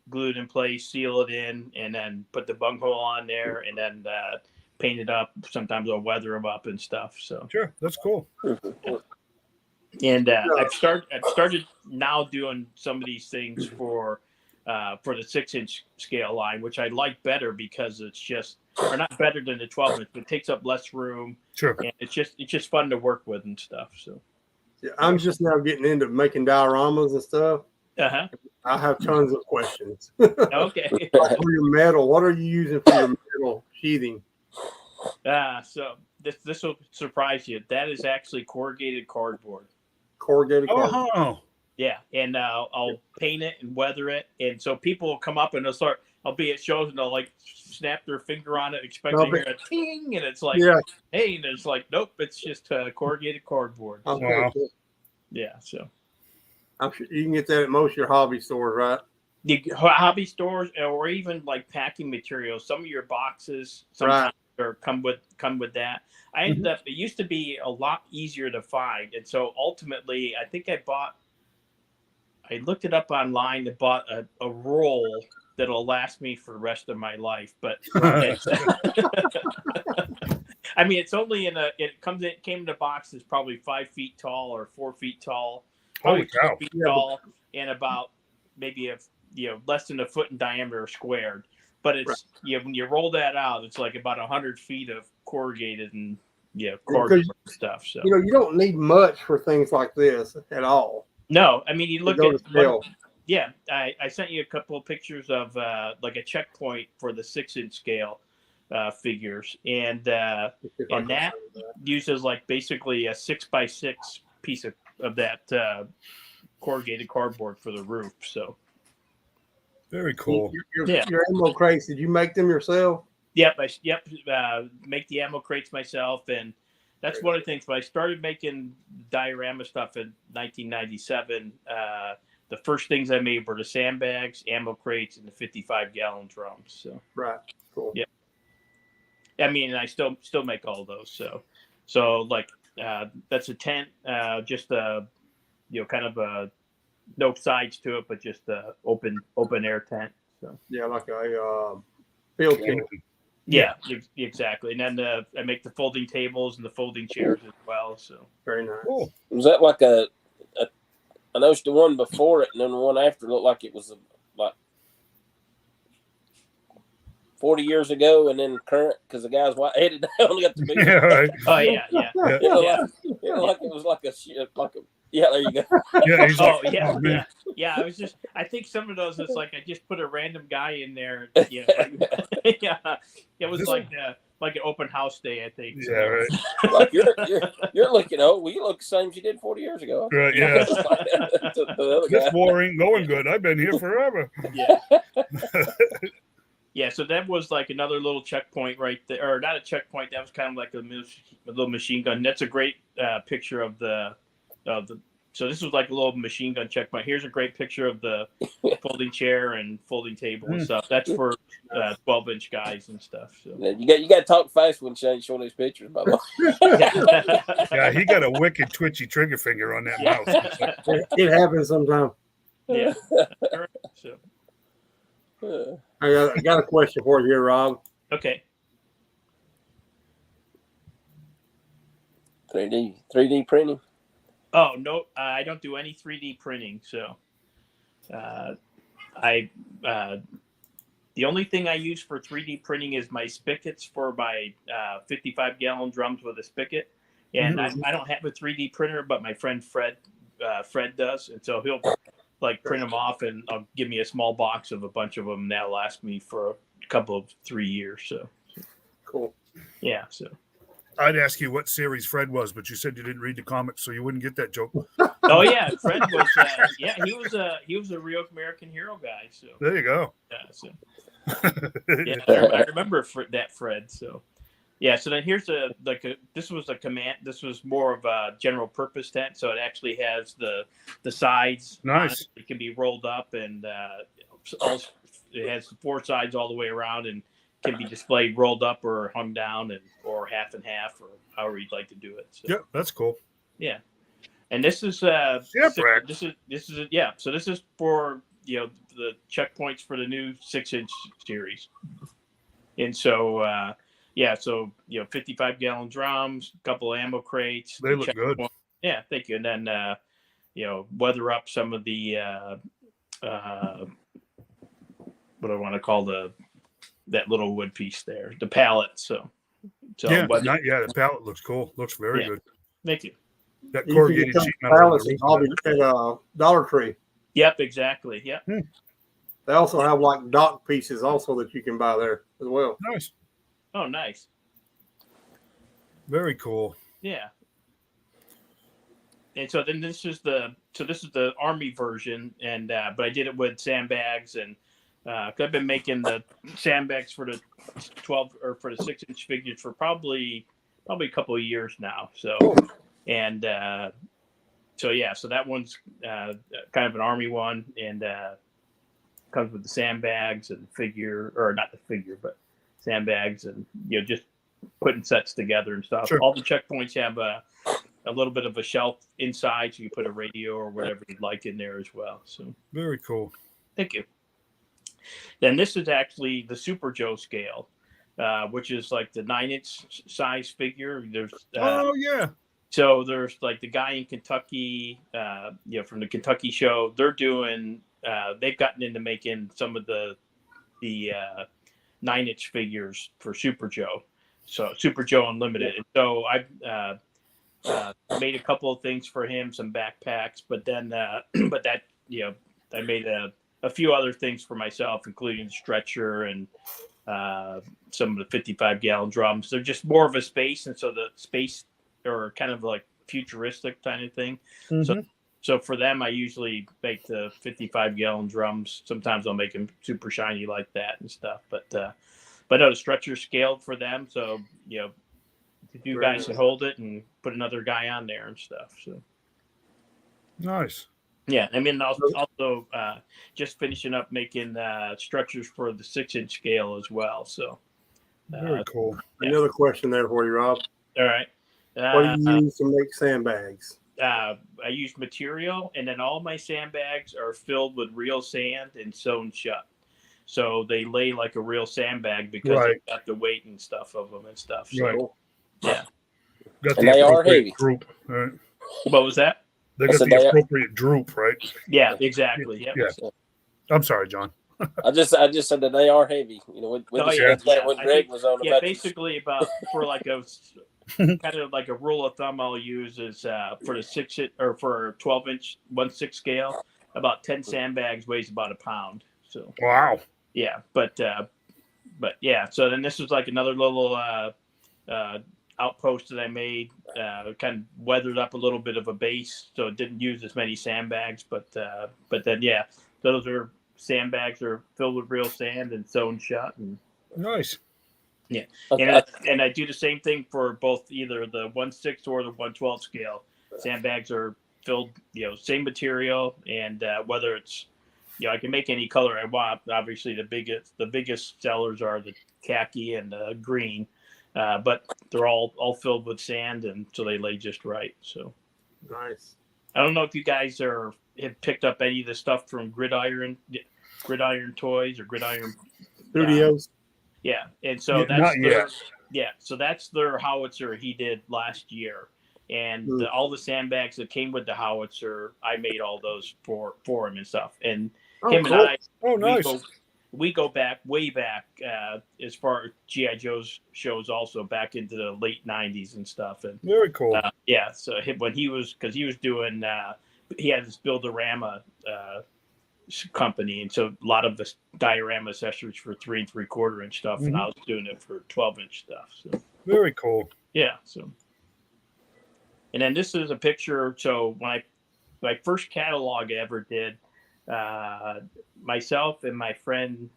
glue it in place, seal it in, and then put the bunghole on there, and then paint it up. Sometimes I'll weather them up and stuff. So Sure, that's cool. and I've started now doing some of these things for the 6-inch scale line, which I like better because it's just, or not better than the 12-inch, but it takes up less room. Sure. And it's just fun to work with and stuff. So Yeah, I'm just now getting into making dioramas and stuff. uh-huh. I have tons of questions. Okay. For your metal, what are you using for your metal sheathing? So this will surprise you. That is actually corrugated cardboard. Corrugated cardboard. Oh, Yeah, and I'll paint it and weather it, and so people will come up and I'll be at shows and they'll like snap their finger on it, expecting to hear a ting, and it's like, Yeah. hey, and it's like, nope, it's just corrugated cardboard. So, Okay. Wow. yeah, so I'm sure you can get that at most of your hobby stores, right? the hobby stores or even like packing materials, some of your boxes sometimes come with that. I ended up, it used to be a lot easier to find, and so ultimately I think I looked it up online and bought a roll that'll last me for the rest of my life. But I mean, it's only came in a box that's probably 5 feet tall or 4 feet tall, probably Holy cow. 4 feet tall, and about maybe less than a foot in diameter squared. But it's when you roll that out, it's like about 100 feet of corrugated and cardboard stuff. So You don't need much for things like this at all. no, I mean you look Go at to scale. yeah, I sent you a couple of pictures of like a checkpoint for the 6-inch scale figures, and that uses like basically a 6x6 piece of that corrugated cardboard for the roof. So very cool. Your ammo crates, did you make them yourself? Yep, make the ammo crates myself, and that's one of the things. When I started making diorama stuff in 1997, the first things I made were the sandbags, ammo crates, and the 55-gallon drums. So Right. Cool. Yeah. I mean, I still make all those. So like that's a tent, just a kind of a no sides to it, but just a open air tent. So Yeah, like a field tent. yeah, exactly. And then I make the folding tables and the folding chairs as well. So Very nice. Cool. Was that like I noticed the one before it, and then the one after looked like it was like 40 years ago, and then current because the guy's white-headed now and got the big. Yeah, right. oh yeah. It looked like it was like a Yeah, there you go. Yeah, he's like, Oh yeah, oh, man. yeah. I think some of those. It's like I just put a random guy in there. Yeah, yeah. It was like an open house day. I think. Yeah, right. Like you're looking old. Well, you look the same as you did 40 years ago. Right, yeah. To the other This guy. war ain't going good. I've been here forever. Yeah. Yeah, so that was like another little checkpoint right there, or not a checkpoint. That was kind of like a little machine gun. That's a great picture of the. So this was like a little machine gun checkpoint. Here's a great picture of the folding chair and folding table and stuff. That's for 12-inch guys and stuff. So You got to talk fast when Shane's showing these pictures, by the way. Yeah, he got a wicked twitchy trigger finger on that mouse. It happens sometimes. Yeah. So I got a question for you here, Rob. okay. 3D printing. Oh no, I don't do any 3D printing. So, the only thing I use for 3D printing is my spigots for my 55-gallon drums with a spigot, and I don't have a 3D printer, but my friend Fred does, and so he'll like print them off and give me a small box of a bunch of them. And that'll last me for a couple of 3 years. So, Cool. yeah. So. I'd ask you what series Fred was, but you said you didn't read the comics, so you wouldn't get that joke. Oh yeah, Fred was. He was a real American hero guy. So There you go. so yeah, I remember that Fred. So yeah, so then here's this was a command. This was more of a general purpose tent, so it actually has the sides. Nice. It can be rolled up, and it has the 4 sides all the way around, and can be displayed rolled up or hung down, or half and half, or however you'd like to do it. So, Yeah, that's cool. yeah. And this is Shipwreck. this is yeah. So this is for the checkpoints for the new 6-inch series. And so so 55-gallon drums, a couple of ammo crates. They look good. Yeah, thank you. And then weather up some of the what do I want to call that little wood piece there, the pallet. So Yeah, the pallet looks cool. Looks very good. Thank you. That You can corrugated get sheet some metal. pallets at Dollar Tree. Yep, exactly. Yep. They also have like dock pieces also that you can buy there as well. Nice. Oh, nice. Very cool. Yeah. And so then this is the Army version, and but I did it with sandbags, and I've been making the sandbags for the 12 or for the 6-inch figures for probably a couple of years now. So and so that one's kind of an Army one, and comes with the sandbags and figure, or not the figure, but sandbags, and just putting sets together and stuff. Sure. All the checkpoints have a little bit of a shelf inside, so you put a radio or whatever you'd like in there as well. So Very cool. thank you. Then this is actually the Super Joe scale, which is like the 9-inch size figure. There's Oh yeah. so there's like the guy in Kentucky, from the Kentucky show. They're doing. They've gotten into making some of the 9-inch figures for Super Joe. So Super Joe Unlimited. And so I've made a couple of things for him, some backpacks, but then I made a few other things for myself, including the stretcher and some of the 55-gallon drums. They're just more of a space, and so the space or kind of like futuristic kind of thing. So for them, I usually make the 55-gallon drums. Sometimes I'll make them super shiny like that and stuff. But no, the stretcher scaled for them, so a few guys can hold it and put another guy on there and stuff. So Nice. yeah, I mean, also just finishing up making stretchers for the 6-inch scale as well. So Very cool. Another question there for you, Rob. all right. What do you use to make sandbags? I use material, and then all my sandbags are filled with real sand and sewn shut. So they lay like a real sandbag because Right. they've got the weight and stuff of them and stuff. So, Right. yeah. Got And the they are appropriate heavy. droop. Right. What was that? They got said the they are- appropriate droop, right? Yeah, exactly. Yep. Yeah. I'm sorry, John. I just said that they are heavy. With Oh, the yeah. that when I Greg think- was on Yeah, about basically about for like kind of like a rule of thumb I'll use is for the 6 or for 12-inch 1/6 scale, about 10 sandbags weighs about a pound. So Wow. yeah, but yeah. So then this was like another little outpost that I made. Kind of weathered up a little bit of a base, so it didn't use as many sandbags. But then yeah, those are sandbags are filled with real sand and sewn shut. And Nice. yeah, Okay. and I do the same thing for both either the 1/6 or the 1/12 scale. Sandbags are filled, same material, and whether it's, I can make any color I want. Obviously, the biggest sellers are the khaki and the green, but they're all filled with sand, and so they lay just right. So Nice. I don't know if you guys have picked up any of the stuff from Gridiron Toys or Gridiron Studios. Yeah, and so Yeah, that's not their yet. so that's their howitzer he did last year, and all the sandbags that came with the howitzer, I made all those for him and stuff. And him cool. and I, Oh, nice. we go back way back as far as GI Joe's shows, also back into the late '90s and stuff. And Very cool. yeah, so when he was doing he had this Build-A-Rama company, and so a lot of the diorama accessories for 3 3/4-inch stuff, and I was doing it for 12-inch stuff. So very cool. yeah. So, and then this is a picture. So when my first catalog I ever did, myself and my friend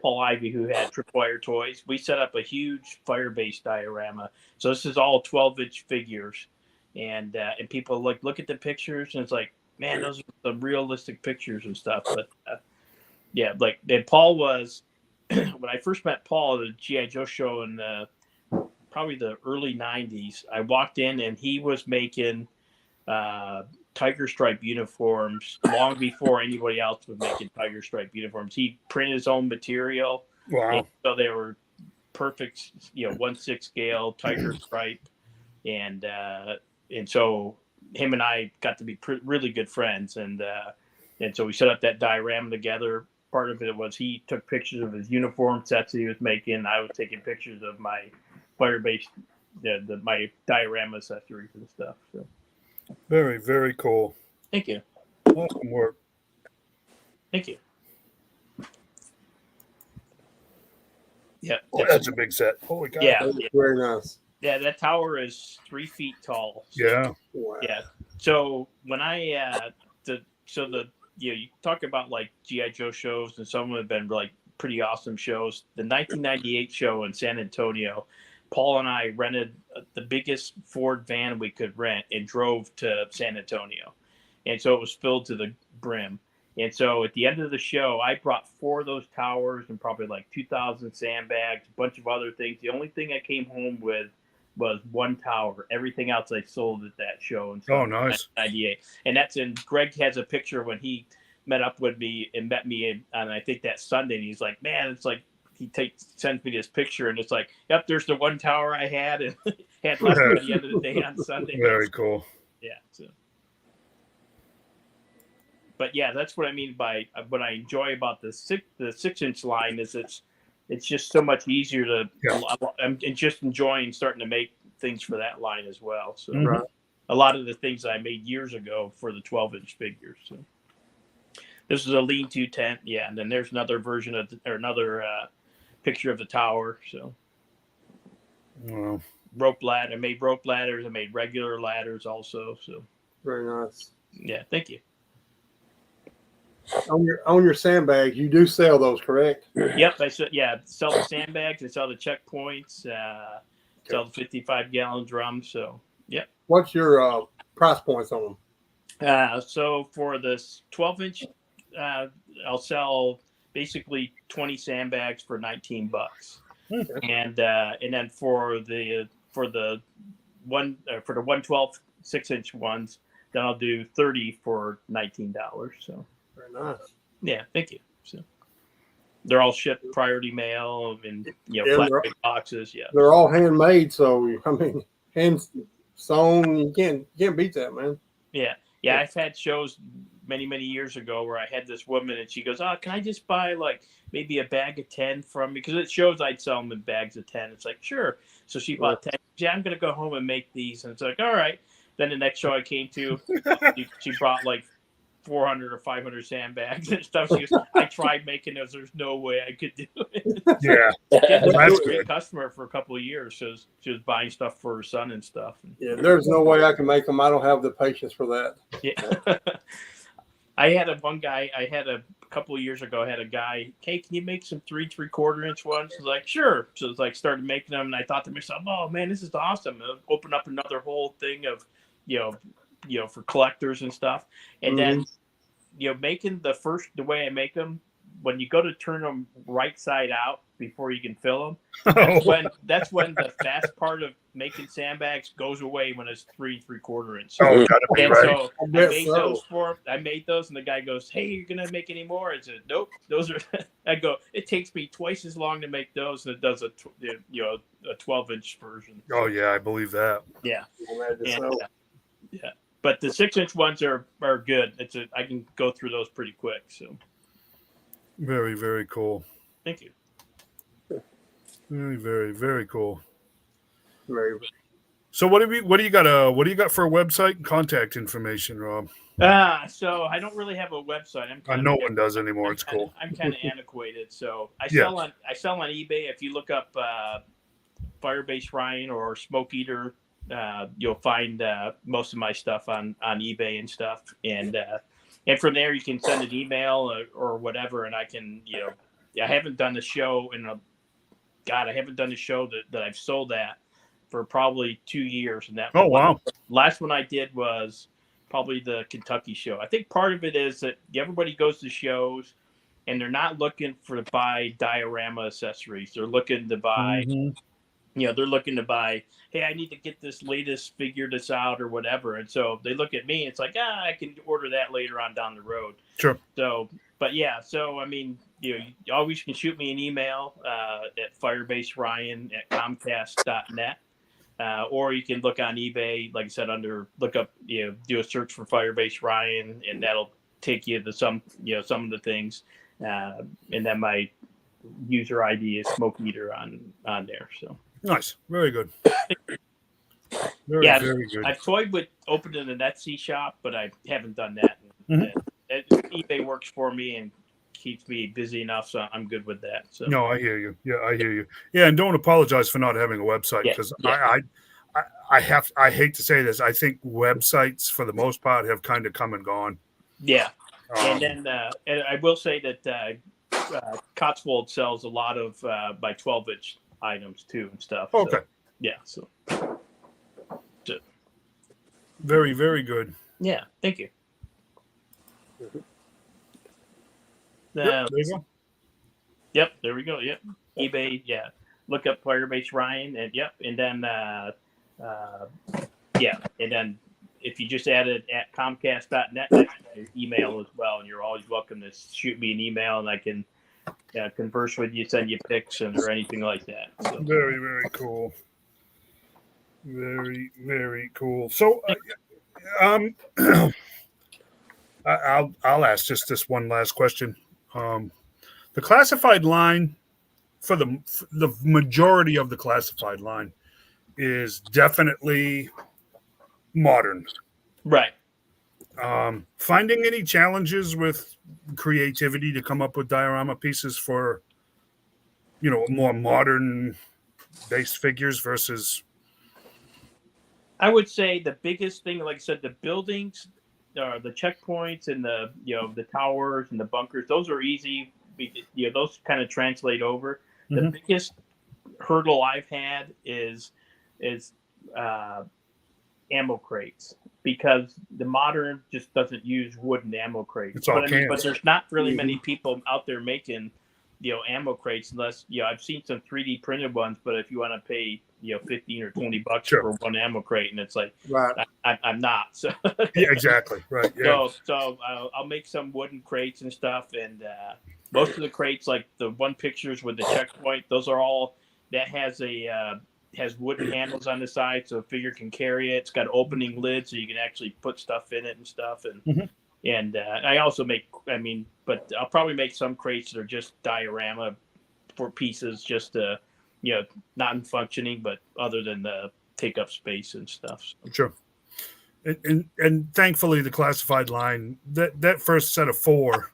Paul Ivy, who had Tripwire Toys, we set up a huge fire-based diorama. So this is all 12-inch figures, and people look at the pictures, and it's like, man, those are some realistic pictures and stuff. But yeah, and Paul was when I first met Paul at the GI Joe show in probably the early '90s. I walked in and he was making tiger stripe uniforms long before anybody else was making tiger stripe uniforms. He printed his own material. Wow. So they were perfect, 1/6 scale tiger stripe, and so him and I got to be really good friends, and so we set up that diorama together. Part of it was he took pictures of his uniform sets that he was making. I was taking pictures of my fire-based, my diorama accessories and stuff. So. Very, very cool. Thank you. Awesome work. Thank you. Yeah. Oh, that's a big set. Holy cow. Yeah. Very nice. Yeah, that tower is 3 feet tall. So, Yeah. Wow. yeah. So when I you talk about like GI Joe shows, and some have been like pretty awesome shows. The 1998 show in San Antonio, Paul and I rented the biggest Ford van we could rent and drove to San Antonio, and so it was filled to the brim. And so at the end of the show, I brought 4 of those towers and probably like 2,000 sandbags, a bunch of other things. The only thing I came home with was 1 tower. Everything else I sold at that show. And Oh, nice. 98. And that's in, Greg has a picture when he met up with me and met me on, I think, that Sunday. And he's like, man, it's like, sends me this picture, and it's like, yep, there's the 1 tower I had and had left at the end of the day on Sunday. Very cool. Yeah. So. But yeah, that's what I mean by what I enjoy about the 6-inch line is it's just so much easier to. Yeah. I'm just enjoying starting to make things for that line as well. So Mhm. a lot of the things I made years ago for the 12-inch figures. So this is a lean-to tent, yeah, and then there's another version of another picture of the tower. So Wow. rope ladder. I made rope ladders. I made regular ladders also. So Very nice. yeah, thank you. On your sandbags, you do sell those, correct? Yep, sell the sandbags, I sell the checkpoints, sell the 55-gallon drums. So yep. What's your price points on them? So for this 12-inch, I'll sell basically 20 sandbags for $19, and then for the 112 6-inch ones, then I'll do 30 for $19. So Very nice. yeah, thank you. So they're all shipped priority mail and Yeah, flat rate boxes. Yeah, They're all handmade, so I mean, hand sewn. You can't beat that, man. yeah. I've had shows many, many years ago where I had this woman and she goes, "Oh, can I just buy like maybe a bag of 10 from me?" Because it shows I'd sell them in bags of 10. It's like, sure. So she bought 10. Yeah, I'm going to go home and make these. And it's like, all right. Then the next show I came to, she brought like 400 or 500 sandbags and stuff. She goes, "I tried making those. There's no way I could do it." Yeah, She was that's a great good. customer for a couple of years. She was buying stuff for her son and stuff. Yeah, there's no way I can make them. I don't have the patience for that. Yeah. I had a couple of years ago, I had a guy, "Hey, can you make some 3 3/4 inch ones?" I was like, "Sure." So it's like started making them, and I thought to myself, "Oh man, this is awesome." It'll open up another whole thing of, for collectors and stuff. And then, making the way I make them, when you go to turn them right side out before you can fill them, that's when the fast part of making sandbags goes away when it's 3 3/4 inch. Oh, gotta be And right. so I made those and the guy goes, "Hey, you're gonna make any more?" I said, "Nope, those are." I go, "It takes me twice as long to make those than it does a 12-inch version." Oh yeah, I believe that. Yeah, Imagine and, so. yeah. But the 6-inch ones are good. I can go through those pretty quick. So Very, very cool. thank you. Very, very, very cool. Very. So what do you got for a website and contact information, Rob? So I don't really have a website. No one does anymore. It's cool. I'm kind of antiquated. So I Yeah. sell on eBay. If you look up Firebase Ryan or Smoke Eater, you'll find most of my stuff on eBay and stuff. And from there you can send an email or whatever, and I can I haven't done the show I haven't done a show that I've sold at for probably 2 years. And that last one I did was probably the Kentucky show. I think part of it is that everybody goes to shows and they're not looking to buy diorama accessories. They're looking to buy, they're looking to buy, "Hey, I need to get this latest figure this out or whatever." And so they look at me, it's like, I can order that later on down the road. Sure. So, but yeah, so I mean, you always can shoot me an email at firebaseryan@comcast.net. Or you can look on eBay, like I said, look up, do a search for Firebase Ryan, and that'll take you to some of the things. And then my user ID is Smoke Eater on there. So nice, very good. Very good. I've toyed with opening an Etsy shop, but I haven't done that. eBay works for me and keeps me busy enough, so I'm good with that. So no, I hear you. Yeah, I hear you. Yeah, and don't apologize for not having a website because I hate to say this. I think websites for the most part have kind of come and gone. Yeah, and then and I will say that Cotswold sells a lot of by 12-inch items too and stuff. Okay. So, yeah. So very, very good. Yeah. Thank you. There you go. Yep, there we go. Yep, eBay. Yeah, look up Firebase Ryan, and and then and then if you just add it at Comcast.net, that's my email as well, and you're always welcome to shoot me an email, and I can converse with you, send you pics, or anything like that. So. Very, very cool. Very, very cool. So, I'll ask just this one last question. The classified line for the majority of the classified line is definitely modern. Right. Finding any challenges with creativity to come up with diorama pieces for, more modern based figures versus. I would say the biggest thing, like I said, the buildings, the checkpoints, and the the towers and the bunkers. Those are easy. Those kind of translate over. The biggest hurdle I've had is ammo crates, because the modern just doesn't use wooden ammo crates. It's all cans. But there's not really many people out there making ammo crates, unless I've seen some 3D printed ones, but if you want to pay $15 or $20 for one ammo crate, and it's like, right. I'm not. So yeah, exactly. Right. Yeah. So I'll make some wooden crates and stuff, and most of the crates, like the one pictures with the checkpoint, those are all that has wooden handles on the side, so a figure can carry it. It's got opening lids, so you can actually put stuff in it and stuff. And And I also make, but I'll probably make some crates that are just diorama for pieces, just to, not functioning, but other than the take up space and stuff. So. Sure. And thankfully, the classified line, that first set of 4,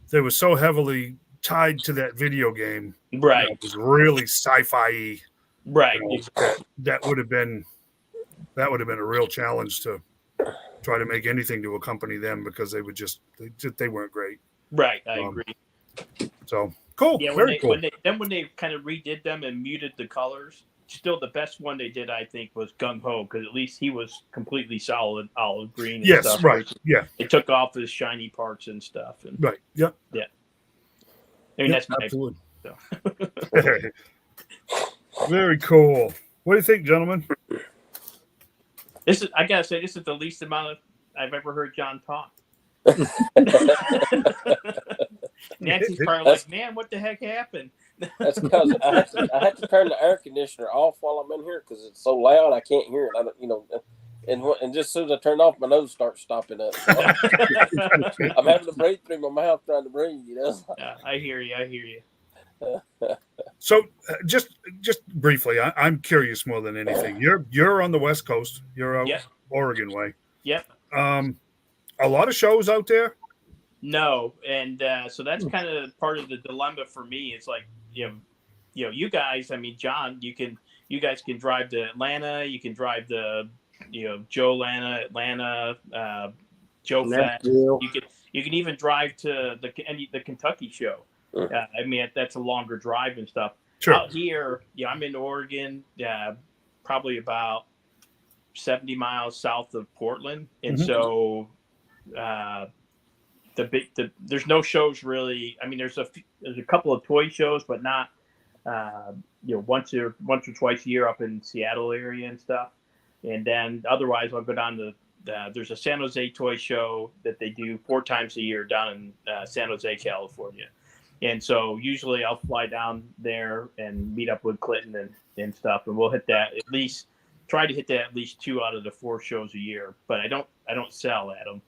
they were so heavily tied to that video game. Right. It was really sci-fi. Right. That would have been a real challenge to try to make anything to accompany them, because they weren't great. Right. I agree. So cool. Yeah. Very cool. When they kind of redid them and muted the colors, still the best one they did, I think, was Gung Ho, because at least he was completely solid olive green. And Yes. stuff, Right. Yeah. They took off his shiny parts and stuff. And, right. Yep. Yeah. That's my absolutely. So. Very cool. What do you think, gentlemen? I gotta say, this is the least amount I've ever heard John talk. Nancy's probably like, "Man, what the heck happened?" That's because I have to turn the air conditioner off while I'm in here because it's so loud I can't hear it. I don't, and just as soon as I turn it off, my nose starts stopping up. So I'm having to breathe through my mouth trying to breathe. Yeah, I hear you. So, just briefly, I'm curious more than anything. You're on the West Coast. You're out Oregon way. Yep. A lot of shows out there. No, and so that's kind of part of the dilemma for me. It's like you guys. I mean, John, you guys can drive to Atlanta. You can drive to Joe Atlanta, Joe Fett. You can even drive to the Kentucky show. That's a longer drive and stuff. Sure. Out here, I'm in Oregon, probably about 70 miles south of Portland, and so there's no shows really. I mean, there's a couple of toy shows, but not once or twice a year up in Seattle area and stuff. And then otherwise, I'll go down to there's a San Jose toy show that they do 4 times a year down in San Jose, California. And so usually I'll fly down there and meet up with Clinton and stuff, and we'll try to hit that at least 2 out of the 4 shows a year. But I don't sell at them.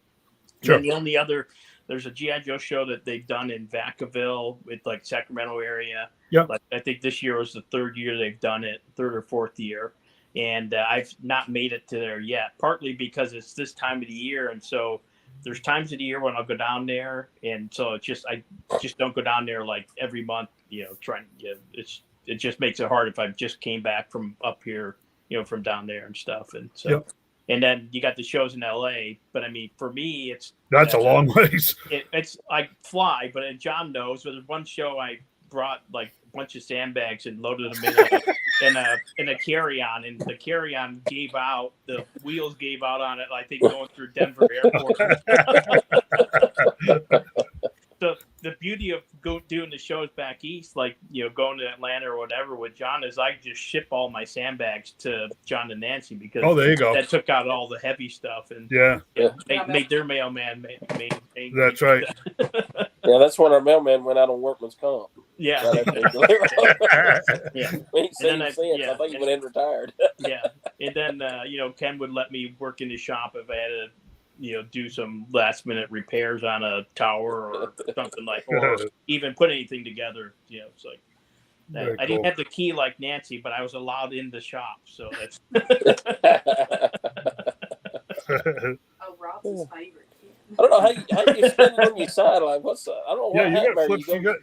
Sure. And the only other, there's a G.I. Joe show that they've done in Vacaville with like Sacramento area. Yep. Like, I think this year was the 3rd year they've done it, 3rd or 4th year. And I've not made it to there yet, partly because it's this time of the year. And so there's times of the year when I'll go down there. And so I just don't go down there like every month, it just makes it hard if I just came back from up here, from down there and stuff. And so, And then you got the shows in LA, but I mean, for me, that's a long ways. It's I fly, but John knows. But there's one show I brought like a bunch of sandbags and loaded them in a carry-on, and the carry-on gave out. The wheels gave out on it. I think going through Denver Airport. So the beauty of doing the shows back east, like going to Atlanta or whatever with John, is I just ship all my sandbags to John and Nancy because there you go. That took out all the heavy stuff and made their mailman. That's right. Yeah, that's when our mailman went out on workman's comp. Yeah. Yeah. We ain't seen him since. I think he went in retired. Yeah, and then Ken would let me work in his shop if I had to. Do some last minute repairs on a tower or something or even put anything together. It's like that. I didn't have the key like Nancy, but I was allowed in the shop. So that's. Rob's his favorite. I don't know how you spin on your sideline. I don't know what happened there.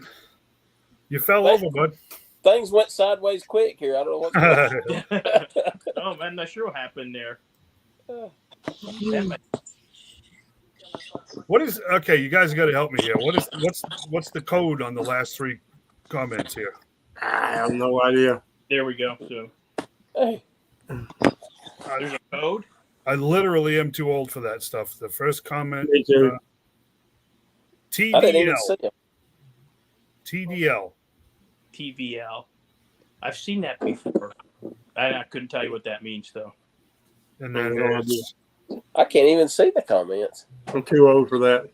You fell over, bud. Things went sideways quick here. I don't know what's going on. Oh man, not sure what happened there. What is okay? You guys got to help me here. What's the code on the last 3 comments here? I have no idea. There we go. So hey. There's a code. I literally am too old for that stuff. The first comment. Me too. I didn't even see him. TDL. TVL. I've seen that before. I couldn't tell you what that means though. And then I can't even see the comments. I'm too old for that.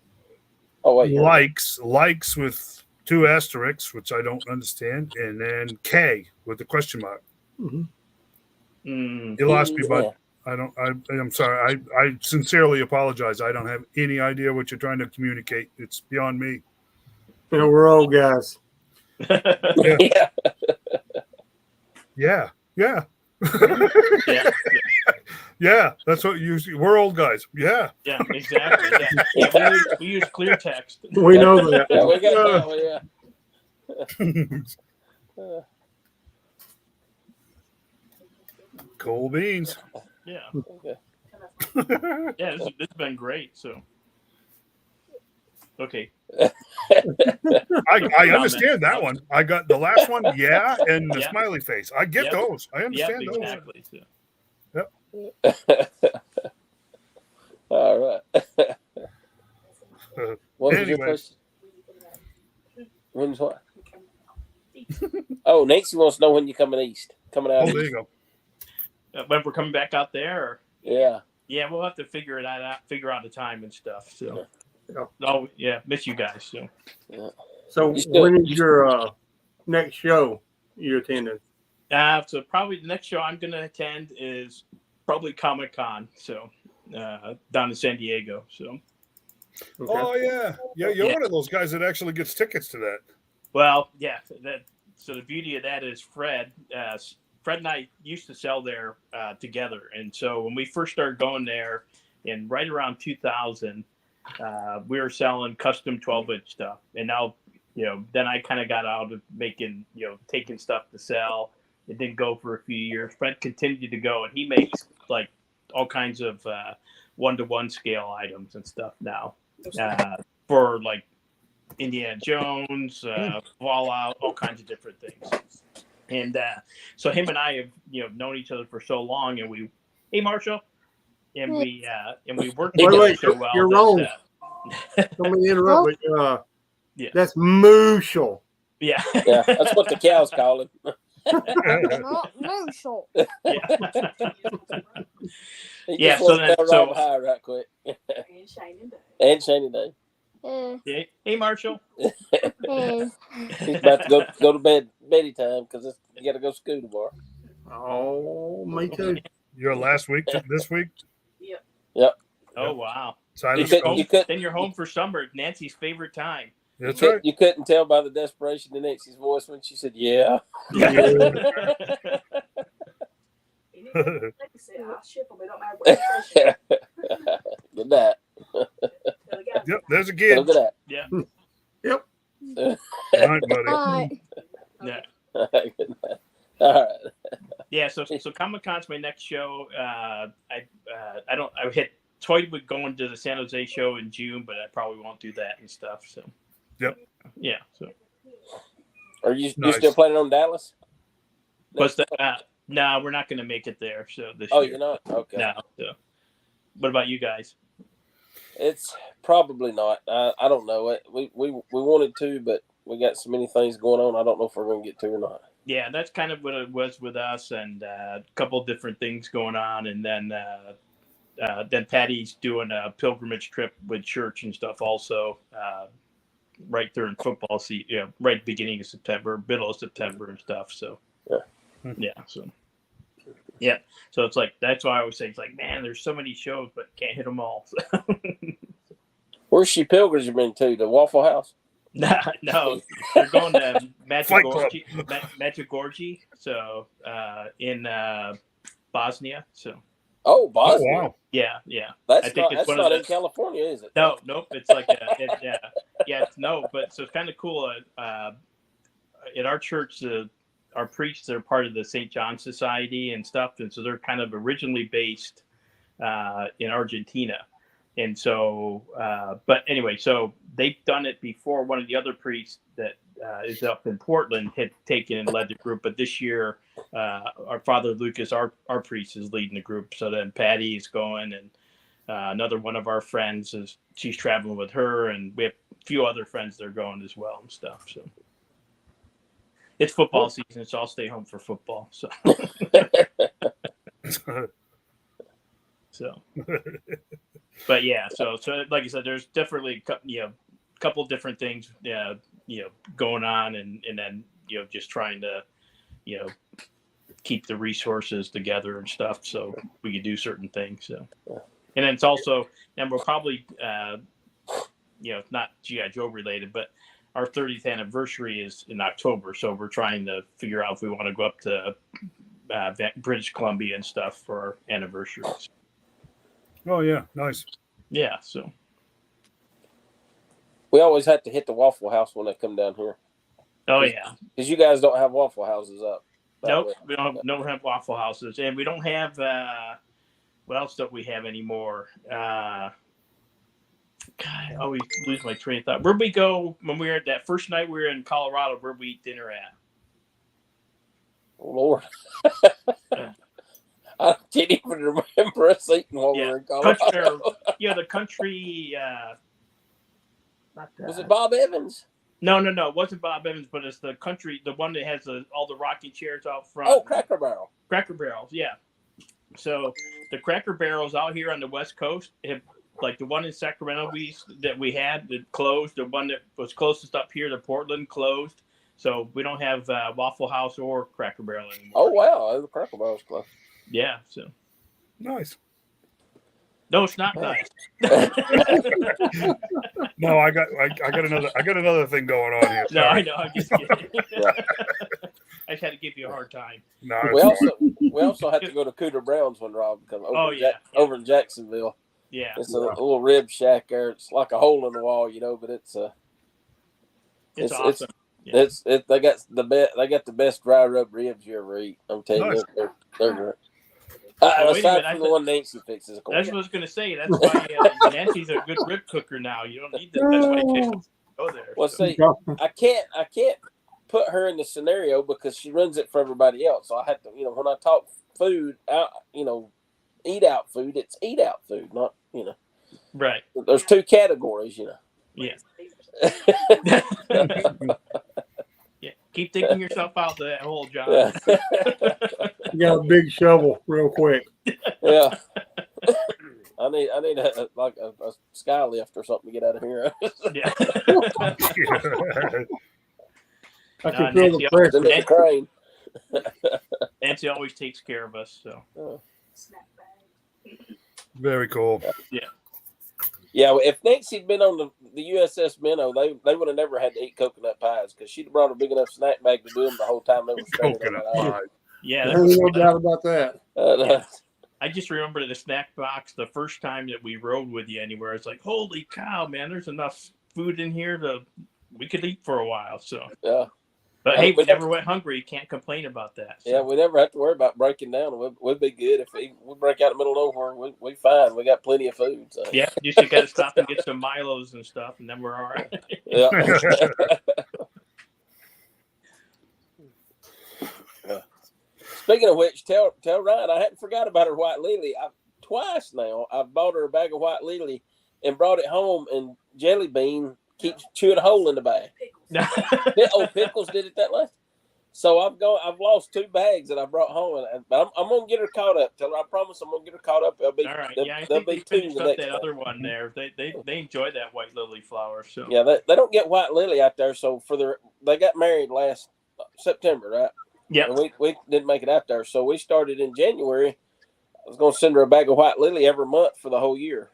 Oh wait, likes with 2 asterisks, which I don't understand, and then K with the question mark. Mm-hmm. You lost me, bud. I'm sorry. I sincerely apologize. I don't have any idea what you're trying to communicate. It's beyond me. You know, we're old guys. Yeah. Yeah. yeah. Yeah. That's what we're old guys. Yeah. Yeah, exactly. Yeah, we use clear text. We know that. Yeah, we got that one, yeah. Cool beans. Yeah. Okay. Yeah, this has been great. So, okay. I understand that one. I got the last one, yeah, and the Yep. smiley face. I get Yep. those. I Yeah, understand those. exactly. So. All right. What was your Anyway. question? When's what? Oh, Nancy wants to know when you're coming east. Coming out Oh, there east. you go. When we're coming back out there, or, Yeah. yeah, we'll have to figure out the time and stuff. So, Yeah. oh yeah, miss you guys. So, So You still- when is your next show you attended? so probably the next show I'm going to attend is probably Comic-Con. So, down in San Diego. So, Okay. Oh yeah. Yeah, you're Yeah. one of those guys that actually gets tickets to that. well, yeah. So the beauty of that is Fred and I used to sell there together, and so when we first started going there, in right around 2000, we were selling custom 12-inch stuff, and now then I kind of got out of making taking stuff to sell. It didn't go for a few years. Fred continued to go, and he makes like all kinds of 1-to-1 scale items and stuff now for like Indiana Jones, Fallout, all kinds of different things. And so him and I have known each other for so long, and hey Marshall, and we worked together Wait, so well. you're that, wrong. Don't mean to interrupt, but Yeah. that's Mooshel. Yeah, Yeah. That's what the cows call him. Not Mooshel. yeah. He Yeah, just so wants to then- tell Rob so- hi right quick. And Shane and Dave. And Shani Day. Hey Marshall. He's about to go to bed, beddy time, because you got to go to school tomorrow. Oh, me too. Your last week this week? Oh wow. Silas You Cole? could- Then you're home for summer. Nancy's favorite time. That's right. You couldn't tell by the desperation in Nancy's voice when she said, "Yeah." You need to like I said, I'll ship them. It don't matter what you say. Look at that. Tell the guys. Yep, there's a kid. Look at Yeah. Yep. All right, buddy. Alright. Yeah. that. All right. Yeah, so Comic-Con's my next show. I had toyed with going to the San Jose show in June, but I probably won't do that and stuff. So. Yep. Yeah. So. Are you Nice. still planning on Dallas? What's that? No, we're not going to make it there. So this Oh, year. you're not? Okay. No. So. What about you guys? It's probably not. I don't know. We wanted to, but we got so many things going on. I don't know if we're going to get to or not. Yeah, that's kind of what it was with us, and a couple different things going on, and then Patty's doing a pilgrimage trip with church and stuff also, right during football season, right beginning of September, middle of September and stuff. So, so it's like that's why I always say it's like, man, there's so many shows, but can't hit them all. So. Where's she pilgrimaging to? The Waffle House? No, they're going to Fight Club. Medjugorje, so in Bosnia. So Oh, Oh, Bosnia. wow. yeah. That's I think not, it's that's one of not the- in California, is it? Nope. It's like but so it's kind of cool. At our church, our priests are part of the St. John Society and stuff, and so they're kind of originally based in Argentina. And so, but anyway, so they've done it before. One of the other priests that is up in Portland had taken and led the group, but this year, our Father Lucas, our priest, is leading the group. So then Patty is going, and another one of our friends she's traveling with her, and we have a few other friends that are going as well and stuff. So it's football season, so I'll stay home for football. So. So, but yeah, so like I said, there's definitely a couple different things going on, and then just trying to keep the resources together and stuff, so we could do certain things. So, and then it's also, and we'll probably, not GI Joe related, but our 30th anniversary is in October, so we're trying to figure out if we want to go up to British Columbia and stuff for our anniversaries. Oh yeah, nice. Yeah, so We always have to hit the Waffle House when they come down here. yeah. Because you guys don't have Waffle Houses up. Nope, we don't have Waffle Houses, and we don't have. What else don't we have anymore? God, I always lose my train of thought. Where'd we go when we were that first night we were in Colorado? Where'd we eat dinner at? Oh, Lord. I can't even remember us eating while we were in Colorado. The country. Was it Bob Evans? No. It wasn't Bob Evans, but it's the country, the one that has all the rocking chairs out front. Oh, Cracker Barrel. Cracker Barrels, yeah. So the Cracker Barrels out here on the West Coast have, like the one in Sacramento that we had that closed. The one that was closest up here to Portland closed. So we don't have Waffle House or Cracker Barrel anymore. Oh wow, the Cracker Barrel's closed. Yeah. So Nice. no, it's not nice. No, I got another thing going on here. No, I know. I'm just kidding. I just had to give you a hard time. No, We also had to go to Cooter Brown's when Rob comes over. Over in Jacksonville. Yeah. It's a little rib shack there. It's like a hole in the wall, but it's awesome. They got the best dry rub ribs you ever eat. I'm telling you, they're great. Aside from the one Nancy fixes, of course. That's what I was going to say. That's why Nancy's a good rib cooker now. You don't need that. That's why you go there. Well, see, I can't put her in the scenario because she runs it for everybody else. So I have to, when I talk food out, eat out food, it's eat out food, not, Right. There's two categories, Yeah. Yeah. Keep digging yourself out of that hole, John. Yeah. You got a big shovel, real quick. Yeah. I need a sky lift or something to get out of here. Yeah. I can feel the pressure. The crane. Nancy always takes care of us. So. Snack bag. very cool. Yeah, if Nancy'd been on the USS Minnow, they would have never had to eat coconut pies because she'd brought a big enough snack bag to do them the whole time they were stranded on Coconut that island. pie. Yeah. There's no doubt about that. I just remember the snack box the first time that we rode with you anywhere. It's like, holy cow, man! There's enough food in here we could eat for a while. So Yeah. but hey, we never went hungry. You can't complain about that. So. Yeah, we never have to worry about breaking down. We'd be good if we break out in the middle of nowhere. We fine. We got plenty of food. So. Yeah, you just got to stop and get some Milos and stuff, and then we're all right. Yeah. Speaking of which, tell Ryan I hadn't forgot about her white lily. Twice now I've bought her a bag of white lily and brought it home, and Jelly Bean keeps chewing a hole in the bag. Pickles did it that last. So I've lost 2 bags that I brought home, but I'm gonna get her caught up. Tell her I promise I'm gonna get her caught up. All right. Yeah, I think they finished up that other one there. They enjoy that white lily flower. So yeah, they don't get white lily out there. So they got married last September, right? Yeah. And we didn't make it out there, so we started in January. I was gonna send her a bag of white lily every month for the whole year.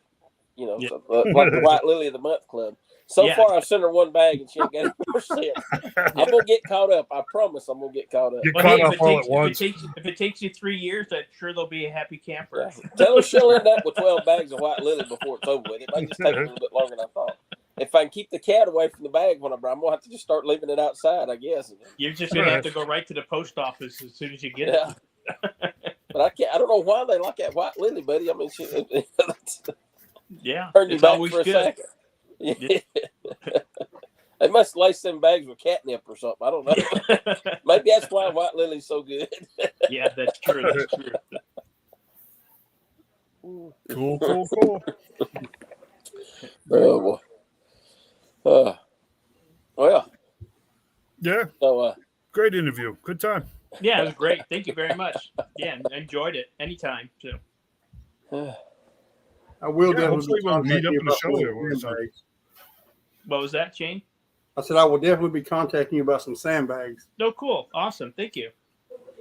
So, like the White Lily of the Month Club. So far, I've sent her 1 bag and she ain't got any more since. I'm gonna get caught up. I promise I'm gonna get caught up. Get caught up all at once. If it takes you 3 years, I'm sure they'll be a happy camper. Yeah. Tell her she'll end up with 12 bags of white lily before it's over with. It might just take a little bit longer than I thought. If I can keep the cat away from the bag when I'm gonna have to just start leaving it outside, I guess. You're just gonna have to go right to the post office as soon as you get it. But I can't. I don't know why they like that white lily, buddy. I mean, yeah, turn you it's back always for a good. second. Yeah. They must lace them bags with catnip or something. I don't know. Maybe that's why white lily's so good. Yeah, that's true. That's true. Cool. Oh boy. Well. Yeah. So. Great interview. Good time. Yeah, it was great. Thank you very much. Yeah, enjoyed it. Anytime. So. I will hopefully definitely we'll meet contact up you in the about show some there or something. sandbags. What was that, Shane? I said I will definitely be contacting you about some sandbags. No, cool. Awesome. Thank you.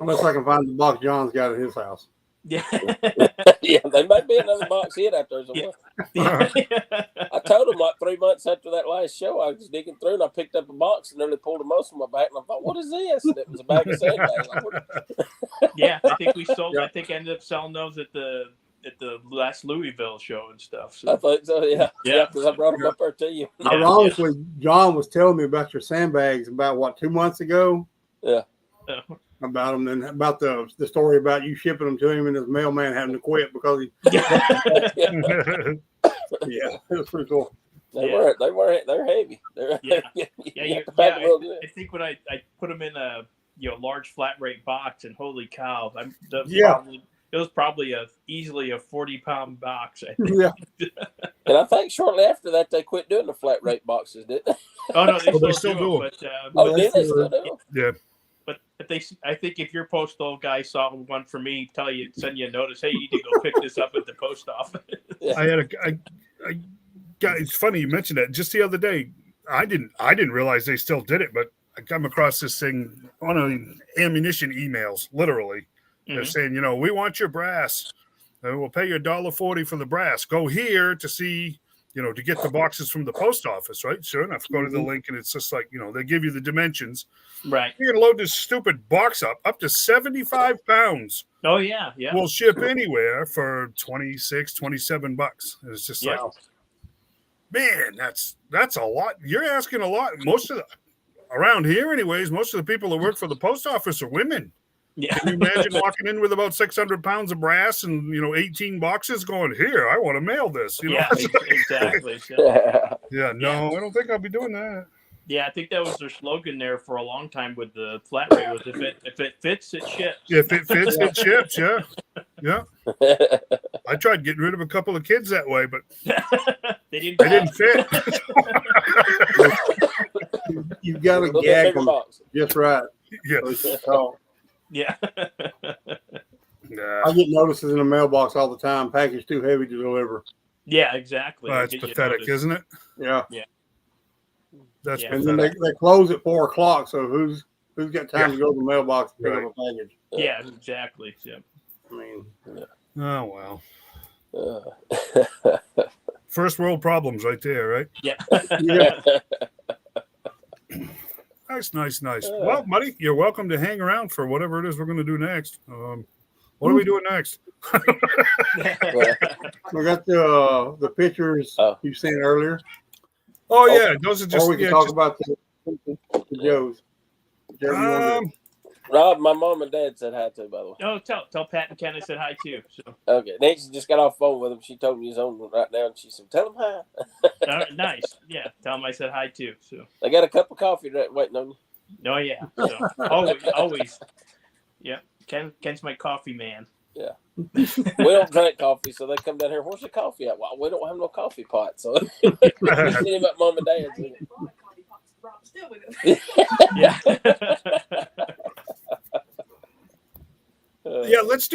Unless I can find the box John's got at his house. Yeah. Yeah, there might be another box hid out there somewhere. I told him like 3 months after that last show, I was digging through and I picked up a box and nearly pulled a mouse from my back. And I thought, what is this? And it was a bag of sandbags. Yeah, I think we sold. I think I ended up selling those at the last Louisville show and stuff. I So. think so, yeah. Yeah. Because I brought them up there to you. Yeah, Ironically, John was telling me about your sandbags about 2 months ago. Yeah. About them and about the story about you shipping them to him and his mailman having to quit because he. Yeah. Yeah, it was pretty cool. They're heavy. I think when I put them in a large flat rate box, and holy cow, it was probably easily a 40-pound box. I think. Yeah. And I think shortly after that they quit doing the flat rate boxes, didn't they? Oh no, they they still still do do them. it. But Did they still do them? Yeah. But I think if your postal guy saw one for me, send you a notice. Hey, you need to go pick this up at the post office. It's funny you mentioned that. Just the other day, I didn't realize they still did it, but I come across this thing on ammunition emails. Literally, they're saying, we want your brass. We'll pay you $1.40 for the brass. Go here to see, to get the boxes from the post office, right? Sure enough, go to the link, and it's just like, they give you the dimensions. Right. You're gonna load this stupid box up to 75 pounds. Oh yeah. We'll ship anywhere for $26-27. It's just like, man, that's a lot. You're asking a lot. Most of around here, anyways, most of the people that work for the post office are women. Yeah. Can you imagine walking in with about 600 pounds of brass and 18 boxes going, here, I want to mail this. Yeah, exactly. So, I don't think I'll be doing that. yeah, I think that was their slogan there for a long time with the flat rate was if it fits, it ships. If it fits, it ships. Yeah. I tried getting rid of a couple of kids that way, but they didn't fit. You've got to gag them just right. Yeah. Yeah. Nah. I get notices in the mailbox all the time. Package too heavy to deliver. Yeah, exactly. That's pathetic, isn't it? Yeah. That's and pathetic. then they close at 4:00. So who's got time to go to the mailbox and pick up a package? Yeah, exactly. Yeah. I mean, Oh well. First world problems, right there, right? Yeah. yeah. Nice. Well, buddy, you're welcome to hang around for whatever it is we're going to do next. What are we doing next? We got the pictures you sent earlier. Oh yeah, those are just. Or we can talk about the Joes. Rob, my mom and dad said hi to, by the way. Oh, tell Pat and Ken I said hi too. So. Okay, Nancy just got off the phone with him. She told me he's on right now, and she said, "Tell him hi." Nice. Yeah, tell him I said hi too. So I got a cup of coffee waiting on you. Oh yeah. So, always. Yeah, Ken's my coffee man. Yeah. We don't drink coffee, so they come down here. Where's the coffee at? Well, we don't have no coffee pot, so we see him at mom and dad's. Rob's still with him. Yeah. Yeah, let's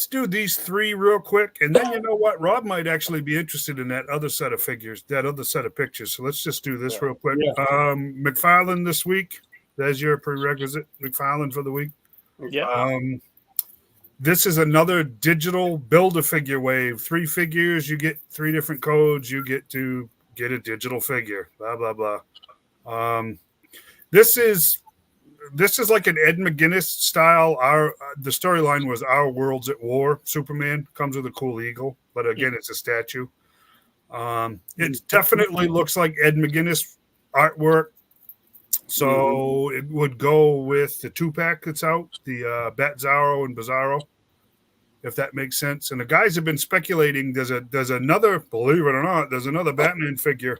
do these three real quick, and then you know what? Rob might actually be interested in that other set of figures, that other set of pictures. So let's just do this real quick. Yeah. McFarlane this week. That's your prerequisite. McFarlane for the week. Yeah. This is another digital Build-A-Figure wave. 3 figures, you get 3 different codes. You get to get a digital figure. Blah blah blah. This is like an Ed McGuinness style. The storyline was Our World's at War. Superman comes with a cool eagle, but again, it's a statue. It definitely looks like Ed McGuinness artwork. So it would go with the 2-pack that's out, the Bat Zorro and Bizarro, if that makes sense. And the guys have been speculating. There's another, believe it or not, there's another Batman figure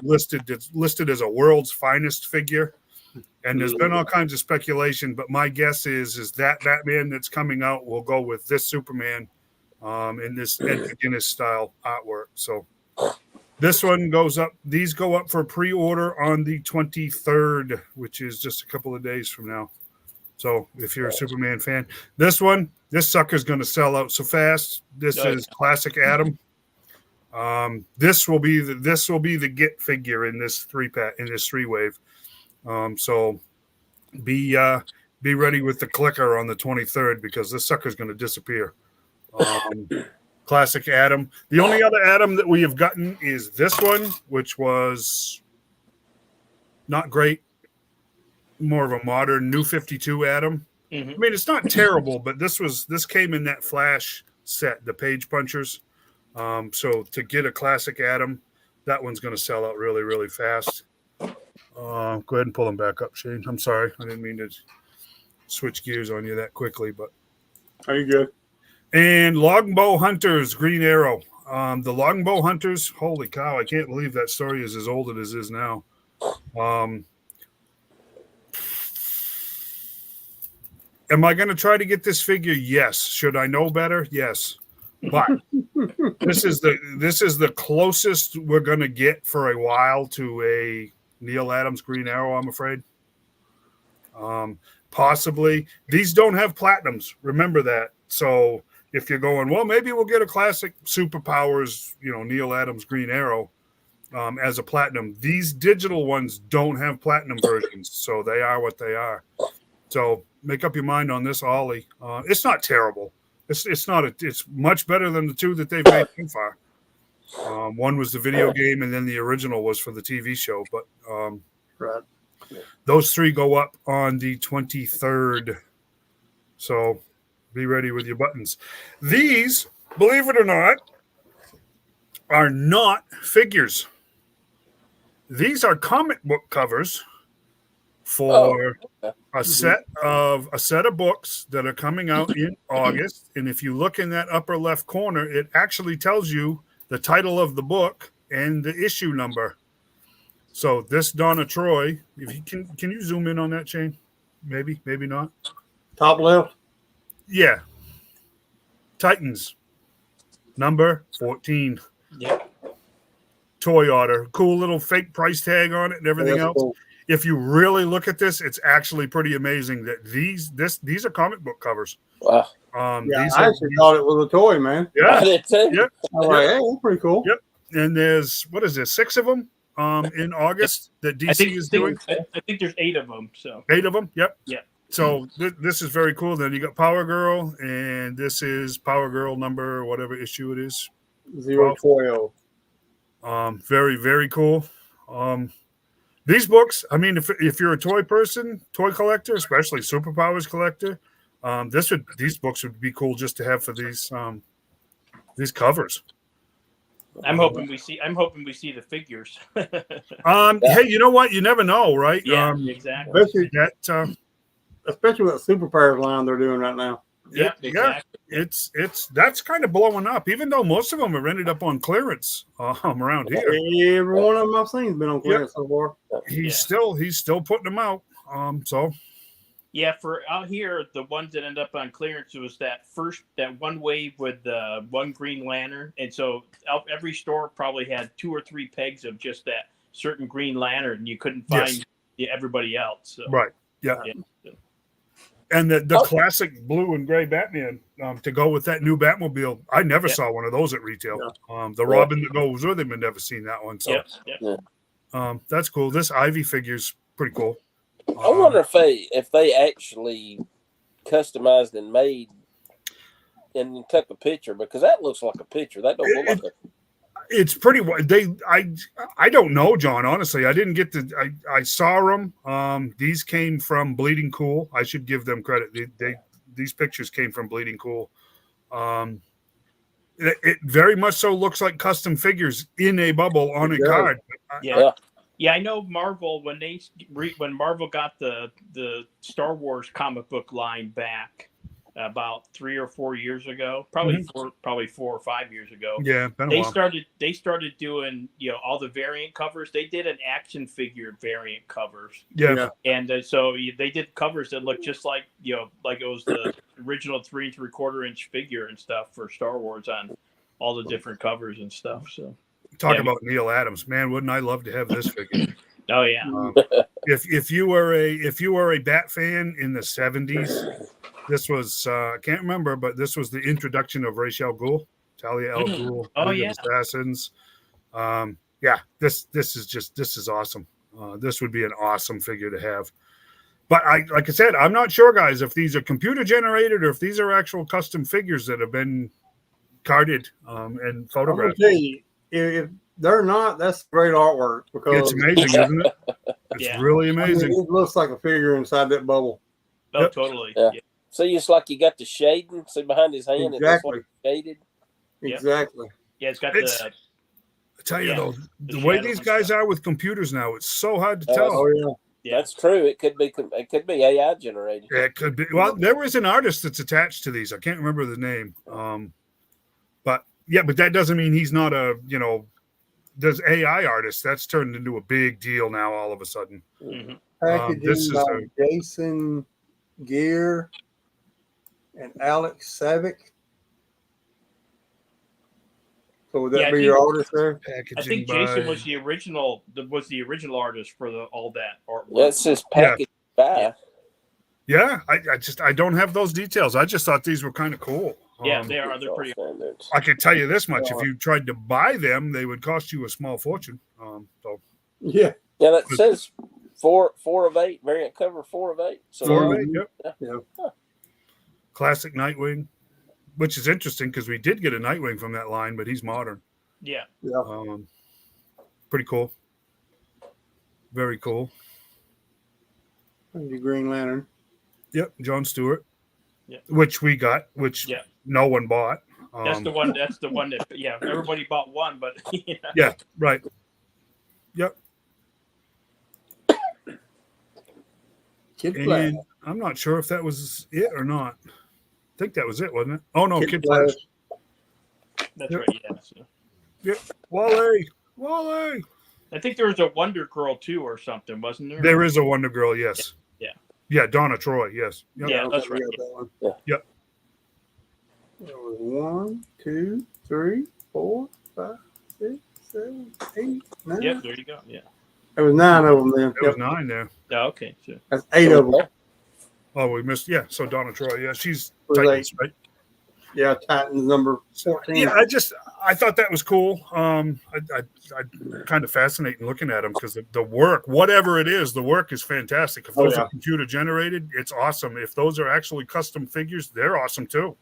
listed as a world's finest figure. And there's been all kinds of speculation, but my guess is that Batman that's coming out will go with this Superman in this Ed McGuinness style artwork. So this one goes up. These go up for pre-order on the 23rd, which is just a couple of days from now. So if you're a Superman fan, this sucker's going to sell out so fast. This is classic Adam. This will be the get figure in this 3-pack, in this 3-wave. So be be ready with the clicker on the 23rd because this sucker's going to disappear. Classic Adam. The only other Adam that we have gotten is this one, which was not great. More of a modern New 52 Adam. Mm-hmm. I mean, it's not terrible, but this came in that Flash set, the Page Punchers. So to get a classic Adam, that one's going to sell out really, really fast. Go ahead and pull them back up, Shane. I'm sorry. I didn't mean to switch gears on you that quickly, but. Are you good? And Longbow Hunters, Green Arrow. The Longbow Hunters, holy cow, I can't believe that story is as old as it is now. Am I going to try to get this figure? Yes. Should I know better? Yes. But this is the closest we're going to get for a while to a Neil Adams Green Arrow, I'm afraid. Possibly. These don't have platinums. Remember that. So if you're going, well, maybe we'll get a classic Superpowers, Neil Adams Green Arrow as a platinum. These digital ones don't have platinum versions, so they are what they are. So make up your mind on this, Ollie. It's not terrible. It's much better than the two that they've made so far. One was the video game, and then the original was for the TV show. But Right. those three go up on the 23rd. So be ready with your buttons. These, believe it or not, are not figures. These are comic book covers for a set of books that are coming out in August. And if you look in that upper left corner, it actually tells you the title of the book and the issue number. So this Donna Troy, if you can you zoom in on that, Shane? Maybe not. Top left. Yeah. Titans, number 14. Yep. Toy order. Cool little fake price tag on it and everything else. Cool. If you really look at this, it's actually pretty amazing that these are comic book covers. Wow. Yeah, I actually thought it was a toy, man. Yeah. I did too. Yep. I was like, hey, that's pretty cool. Yep. And there's, what is this, 6 of them in August that DC is doing? I think there's 8 of them. So 8 of them? Yep. Yeah. So this is very cool. Then you got Power Girl, and this is Power Girl number, whatever issue it is. 012. Very, very cool. These books, I mean, if you're a toy person, toy collector, especially Superpowers collector, these books would be cool just to have for these covers. I'm hoping we see the figures. Hey, you know what? You never know, right? Yeah, exactly. Especially with the Superpowers line they're doing right now. Yeah, exactly. That's kind of blowing up, even though most of them have ended up on clearance around here. Every one of them I've seen has been on clearance so far. He's still putting them out. So yeah, for out here, the ones that end up on clearance was that one wave with the one Green Lantern, and so every store probably had 2 or 3 pegs of just that certain Green Lantern. You couldn't find everybody else. So. Right. Yeah. And the classic blue and gray Batman to go with that new Batmobile. I never saw one of those at retail. The Robin that goes with him, I've never seen that one. So that's cool. This Ivy figure's pretty cool. I wonder if they actually customized and made and took a picture, because that looks like a picture. That don't look like a. It's pretty. I don't know, John. Honestly, I didn't get to. I saw them. These came from Bleeding Cool. I should give them credit. These pictures came from Bleeding Cool. It very much so looks like custom figures in a bubble on a card. Yeah, I know Marvel when Marvel got the Star Wars comic book line back about 3 or 4 years ago, probably 4 or 5 years ago. Yeah, they started doing all the variant covers. They did an action figure variant covers. Yeah. And so they did covers that looked just like like it was the original 3 3/4 inch figure and stuff for Star Wars on all the different covers and stuff. So talk about Neil Adams, man! Wouldn't I love to have this figure? Oh yeah. If you were a Bat fan in the 70s. This was I can't remember, but this was the introduction of Ra's al Ghul, Talia al Ghul, League of Assassins. This is awesome. This would be an awesome figure to have. But like I said, I'm not sure, guys, if these are computer generated or if these are actual custom figures that have been carded and I'm gonna photographed. tell you, if they're not, that's great artwork because It's amazing, Yeah. isn't it? It's Yeah. really I mean, amazing. it looks like a figure inside that bubble. Oh, Yep. totally. Yeah. Yeah. See, it's like you got the shading. See behind his hand, it looks like Exactly. shaded. Yep. Exactly. Yeah, it's got It's- the I tell you Yeah, though, the the way shadow these and guys stuff. are with computers now, it's so hard to Oh, tell. Oh yeah. yeah. That's true. It could be AI generated. It could be. Well, there is an artist that's attached to these. I can't remember the name. But that doesn't mean he's not there's AI artists. That's turned into a big deal now all of a sudden. hmm Packaging this is by Jason Gear and Alex Savick. So would that Yeah, I be your think- artist there? I think Jason was the original artist for all that artwork. Yeah, it says packaged by. Yeah, I don't have those details. I just thought these were kind of cool. Yeah, they are. They're pretty. Standards. I can tell you this much: if you tried to buy them, they would cost you a small fortune. So Yeah. Yeah, that says 4 of 8 variant cover 4 of 8. So 4 of 8, yep. Yeah. Classic Nightwing, which is interesting because we did get a Nightwing from that line, but he's modern. Yeah. Yeah. Pretty cool. Very cool. And the Green Lantern. Yep, John Stewart. Yeah. Which we got, which Yeah. no one bought. That's the one. That's the one that. Yeah, everybody bought one, but Yeah, right. Yep. Kid Flash. And I'm not sure if that was it or not. I think that was it, wasn't it? Oh no, Kid Kid Flash. Flash. that's Yep. right. Yeah. So. Wally. I think there was a Wonder Girl too, or something, wasn't there? There is a Wonder Girl, yes. Yeah. Yeah, Donna Troy, yes. Yep. Yeah, Okay, that's right. we got that one. Yeah. Yep. There was 1, 2, 3, 4, 5, 6, 7, 8, 9. Yep, there you go. Yeah. There was 9 of them then. There was Yep. 9 there. Oh, okay. So, That's 8 of them. Oh, we missed. Yeah, so Donna Troy. Yeah, she's Was Titans, right? Yeah, Titans number 14. Yeah, I thought that was cool. I kind of fascinating looking at them because the work, whatever it is, the work is fantastic. If those are computer generated, it's awesome. If those are actually custom figures, they're awesome too.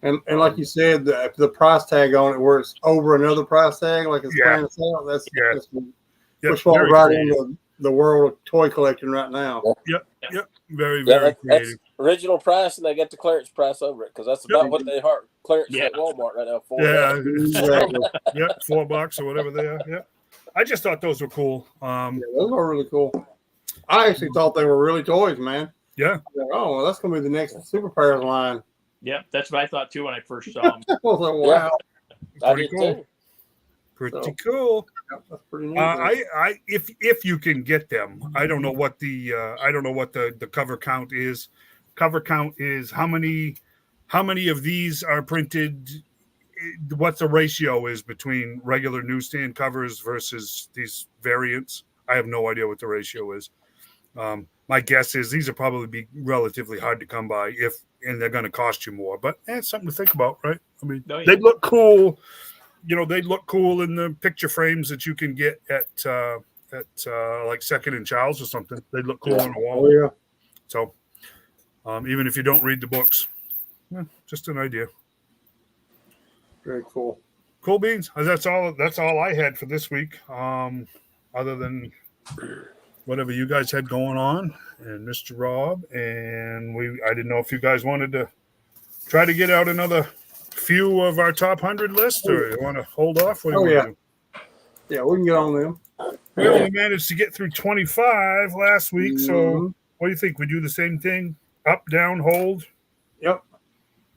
And like you said, the price tag on it, where it's over another price tag, like it's trying to sell, that's Yeah, which falls very right creative. into the world of toy collecting right now. Yep, very, Yeah, very that's creative. original price, and they got the clearance price over it because that's about what they are clearance at Walmart right now. For Yeah, Exactly. yep, $4 or whatever they are. Yeah, I just thought those were cool. Yeah, those are really cool. I actually thought they were really toys, man. Yeah, Like, oh, well, that's gonna be the next Super Pairs line. yeah, that's what I thought too when I first saw them. I was like, wow, I pretty did cool. too. Pretty cool. that's pretty neat. I if you can get them, I don't know what the cover count is. Cover count is how many of these are printed. What the ratio is between regular newsstand covers versus these variants. I have no idea what the ratio is. My guess is these will probably be relatively hard to come by and they're going to cost you more. But it's something to think about, right? I mean, Oh, yeah. they look cool. They look cool in the picture frames that you can get at like Second and Childs or something. They look cool on the wall. Oh yeah, So even if you don't read the books, just an idea. very cool. Cool beans. That's all I had for this week. Other than whatever you guys had going on, and Mr. Rob, and I didn't know if you guys wanted to try to get out another few of our top 100 list, or you want to hold off? What do you want to do? Yeah, we can get on them. We only managed to get through 25 last week, so Mhm. what do you think? We do the same thing? Up, down, hold? Yep.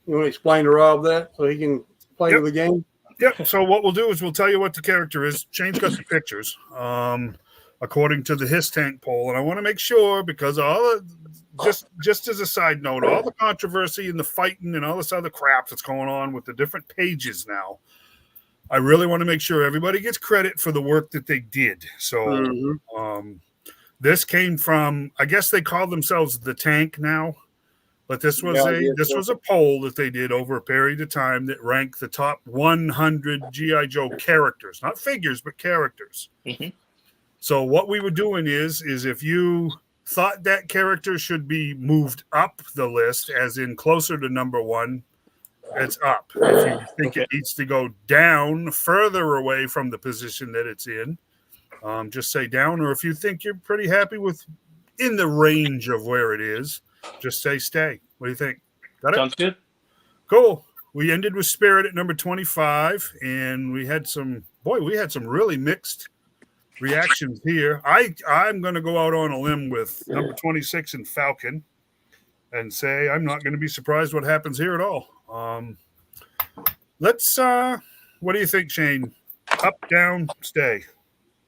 You want to explain to Rob that so he can play Yep. the game? Yep. So what we'll do is we'll tell you what the character is. Shane's got the pictures, according to the His Tank poll, and I want to make sure because just as a side note, all the controversy and the fighting and all this other crap that's going on with the different pages now, I really want to make sure everybody gets credit for the work that they did. So Mhm. this came from, I guess they call themselves the Tank now. But this was a poll that they did over a period of time that ranked the top 100 G.I. Joe characters, not figures, but characters. Mhm. So what we were doing is if you thought that character should be moved up the list, as in closer to number 1, it's up. If you think it needs to go down further away from the position that it's in, just say down. Or if you think you're pretty happy with in the range of where it is, just say stay. What do you think? Got it? Sounds good. Cool. We ended with Spirit at number 25, and we had some really mixed reactions here. I'm going to go out on a limb with number 26 and Falcon and say I'm not going to be surprised what happens here at all. Let's what do you think, Shane? Up, down, stay?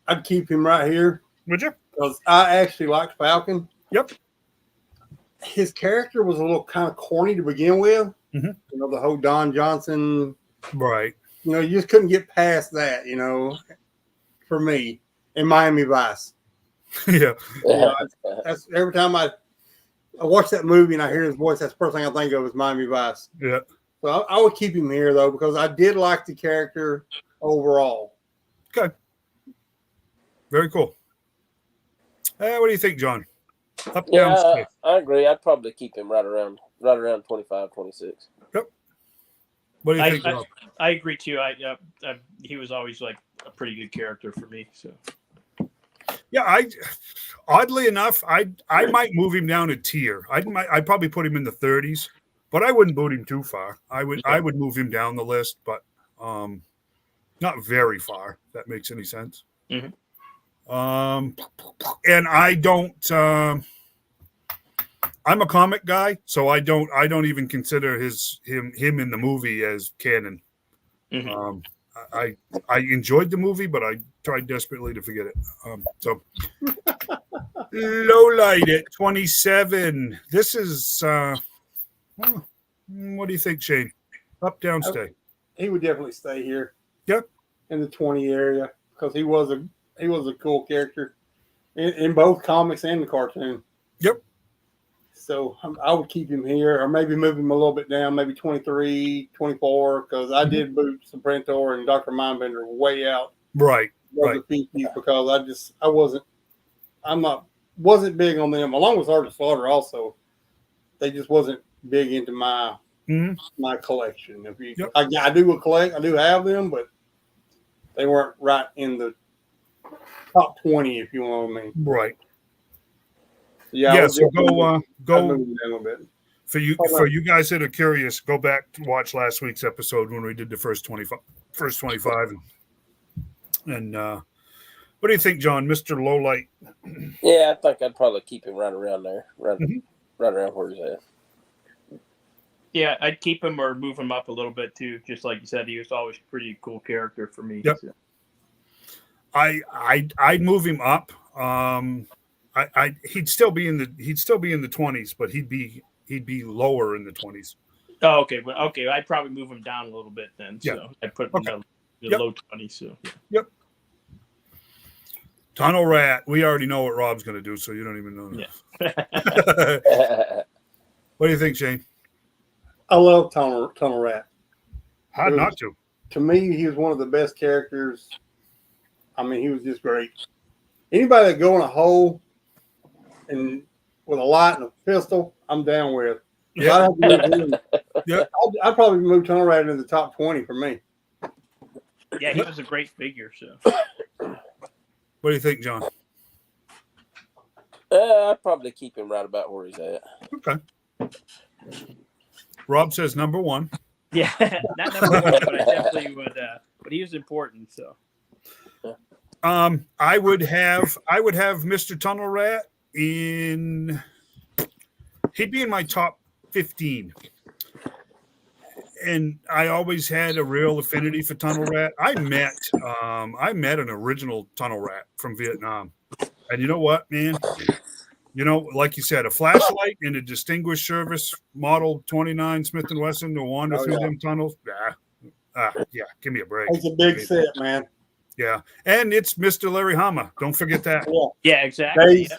I'd keep him right here. Would you? Because I actually liked Falcon. Yep. His character was a little kind of corny to begin with. Mm-hmm. You know, the whole Don Johnson. Right. You know, you just couldn't get past that, you know, for me in Miami Vice. Yeah. You know, that's every time I watch that movie and I hear his voice, that's the first thing I think of is Miami Vice. Yeah. So I would keep him here, though, because I did like the character overall. Okay. Very cool. What do you think, John? Up, down, stay? I agree. I'd probably keep him right around 25, 26. Yep. What do you think, Rob? I agree too. He was always like a pretty good character for me. So Yeah, oddly enough, I might move him down a tier. I'd probably put him in the 30s, but I wouldn't boot him too far. I would move him down the list, but not very far. If that makes any sense. Mm-hmm. And I don't. I'm a comic guy, so I don't even consider him in the movie as canon. Mm-hmm. I enjoyed the movie, but I tried desperately to forget it. So low light at 27. This is what do you think, Shane? Up, down, stay? He would definitely stay here. Yep. In the 20 area because he was a cool character in both comics and the cartoon. Yep. So I would keep him here or maybe move him a little bit down, maybe 23, 24, because I did boot Sabrentor and Dr. Mindbender way out. Right. Right. Because I wasn't big on them, along with Sergeant Slaughter also. They just wasn't big into my collection. I do have them, but they weren't right in the top 20, if you know what I mean. Right. Yeah. So go down a little bit. for you guys that are curious. Go back to watch last week's episode when we did the first 25, and what do you think, John? Mr. Lowlight? Yeah, I think I'd probably keep him right around there, right around where he's at. Yeah, I'd keep him or move him up a little bit too. Just like you said, he was always a pretty cool character for me. Yep. So. I'd move him up. He'd still be in the 20s, but he'd be lower in the 20s. Oh, okay. Well, okay. I'd probably move him down a little bit then. So I'd put him in the low 20s. So Yep. Tunnel Rat. We already know what Rob's going to do, so you don't even know. Yeah. What do you think, Shane? I love Tunnel Rat. Hard not to. To me, he was one of the best characters. I mean, he was just great. Anybody that go in a hole and with a light and a pistol, I'm down with. Yeah. I'd probably move Tunnel Rat into the top 20 for me. Yeah, he was a great figure. So. What do you think, John? I'd probably keep him right about where he's at. Okay. Rob says number 1. Yeah, not number 1, but I definitely would. But he was important, so. I would have Mr. Tunnel Rat in. He'd be in my top 15. And I always had a real affinity for Tunnel Rat. I met an original Tunnel Rat from Vietnam. And you know what, man? You know, like you said, a flashlight in a distinguished service model 29 Smith & Wesson to wander through them tunnels. Yeah, give me a break. It's a big set, man. Yeah, and it's Mr. Larry Hama. Don't forget that. Yeah, exactly.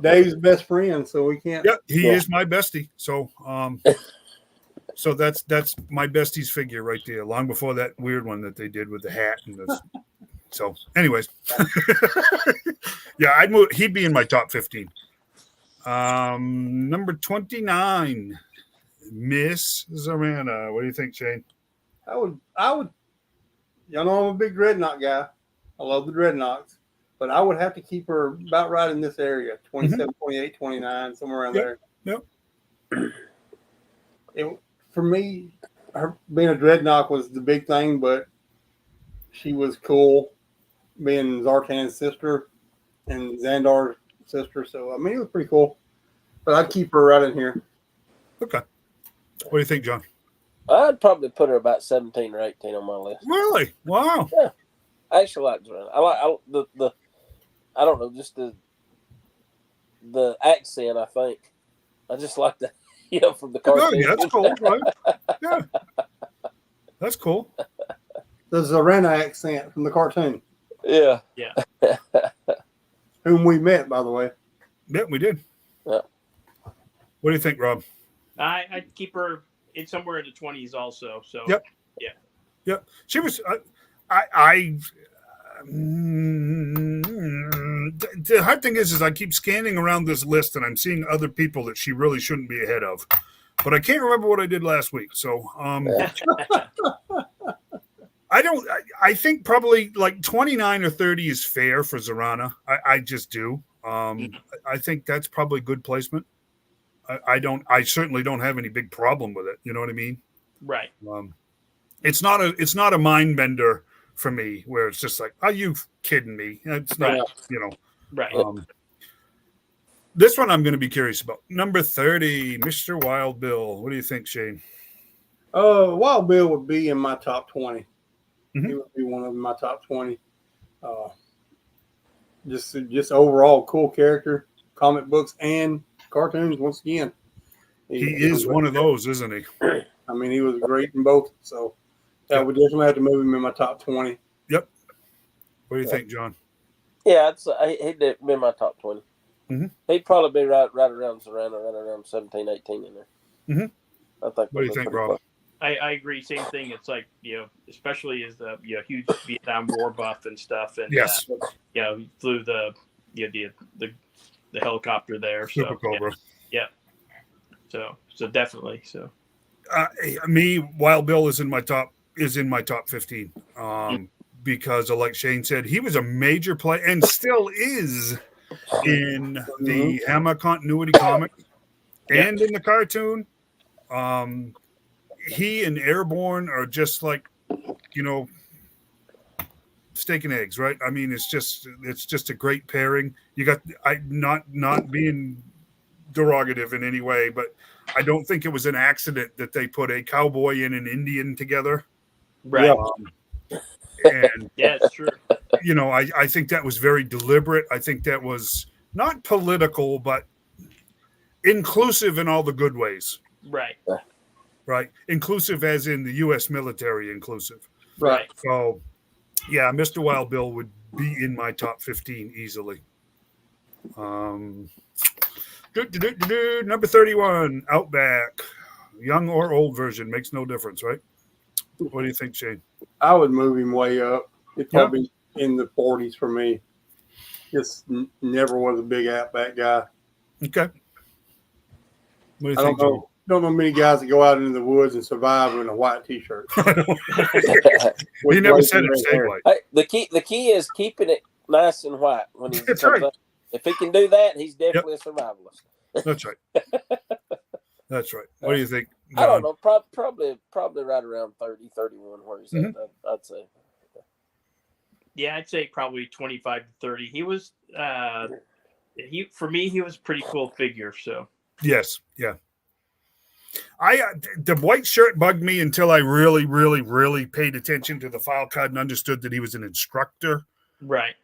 Dave's best friend, so we can't. Yeah, he is my bestie. So, so that's my bestie's figure right there. Long before that weird one that they did with the hat and the. So, anyways, yeah, I'd move. He'd be in my top 15. Number 29, Miss Zorana. What do you think, Shane? I would, y'all know I'm a big dreadnought guy. I love the dreadnoughts, but I would have to keep her about right in this area, 27, 28, 29, somewhere around there. Yep. For me, her being a dreadnought was the big thing, but she was cool being Zartan's sister and Xandar's sister. So, I mean, it was pretty cool. But I'd keep her right in here. Okay. What do you think, John? I'd probably put her about 17 or 18 on my list. Really? Wow. Yeah. I actually like Zorana. I don't know, just the accent, I think. I just like the, from the cartoon. Oh, yeah, that's cool, right? Yeah. That's cool. The Zorana accent from the cartoon. Yeah. Yeah. Whom we met, by the way. Yeah, we did. Yeah. What do you think, Rob? I'd keep her in somewhere in the 20s also. So Yep. Yeah. Yep. She was. The hard thing is I keep scanning around this list and I'm seeing other people that she really shouldn't be ahead of, but I can't remember what I did last week. So I think probably like 29 or 30 is fair for Zorana. I just do. I think that's probably good placement. I certainly don't have any big problem with it. You know what I mean? Right. It's not a mind bender for me where it's just like, are you kidding me? It's not, Right. This one I'm going to be curious about. Number 30, Mr. Wild Bill. What do you think, Shane? Wild Bill would be in my top 20. Mm-hmm. He would be one of my top 20. Just overall cool character, comic books and cartoons. Once again, he is one of those, isn't he? I mean, he was great in both. So I would definitely have to move him in my top 20. Yep. What do you think, John? Yeah, he'd be in my top 20. Mm-hmm. He'd probably be right around Zorana, right around 17, 18 in there. Mm-hmm. I think. What do you think, Rob? I agree. Same thing. It's like, especially as the huge Vietnam War buff and stuff, and yes, he flew the helicopter there. Super Cobra. Yeah. So definitely. So. Me, Wild Bill is in my top 15. Because, like Shane said, he was a major player and still is in the Hammer continuity comic and in the cartoon. He and Airborne are just like, steak and eggs, right? I mean, it's just a great pairing. You got not being derogative in any way, but I don't think it was an accident that they put a cowboy and an Indian together. Right. And yeah, it's true. I think that was very deliberate. I think that was not political, but inclusive in all the good ways. Right. Right. Inclusive as in the U.S. military inclusive. Right. So, yeah, Mr. Wild Bill would be in my top 15 easily. Number 31, Outback. Young or old version makes no difference, right? What do you think, Shane? I would move him way up. It'd probably be in the 40s for me. Just never was a big Outback guy. Okay. What do you I think, don't know many guys that go out into the woods and survive in a white T-shirt. He never said it stayed white. Hey, the key is keeping it nice and white when he That's comes right. up. If he can do that, he's definitely a survivalist. That's right. That's right. What do you think, John? I don't know. Probably right around 30, 31 where he's at. I'd say. Yeah, I'd say probably 25 to 30. He was for me, he was a pretty cool figure. So yes, yeah. The white shirt bugged me until I really, really, really paid attention to the file card and understood that he was an instructor. Right.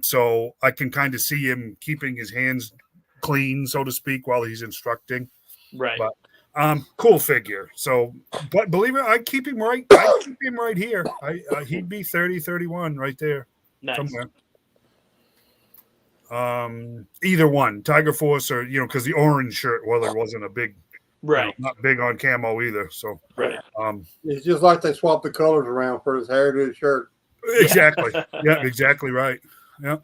So I can kind of see him keeping his hands clean, so to speak, while he's instructing. Right. But cool figure. So, but believe it, I keep him right. I keep him right here. He'd be 30, 31 right there. Nice. Somewhere. Either one, Tiger Force or because the orange shirt, well, it wasn't a big, right, not big on camo either. So, right. It's just like they swapped the colors around for his hair to his shirt. Exactly. Yeah, exactly right. Yeah.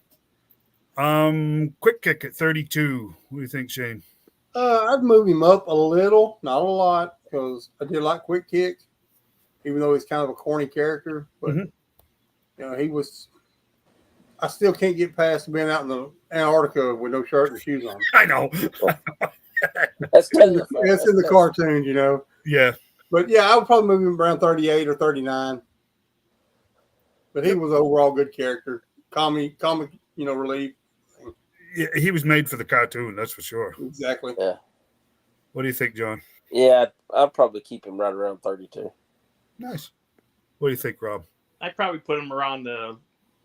Quick Kick at 32. What do you think, Shane? I'd move him up a little, not a lot, because I did like Quick Kick, even though he's kind of a corny character. But Mhm. he was. I still can't get past being out in the Antarctica with no shirt and shoes on. I know. That's terrifying. It's in the cartoons, Yeah. But yeah, I would probably move him around 38 or 39. But he was an overall good character, comic, relief. Yeah, he was made for the cartoon, that's for sure. Exactly. Yeah. What do you think, John? Yeah, I'd probably keep him right around 32. Nice. What do you think, Rob? I'd probably put him right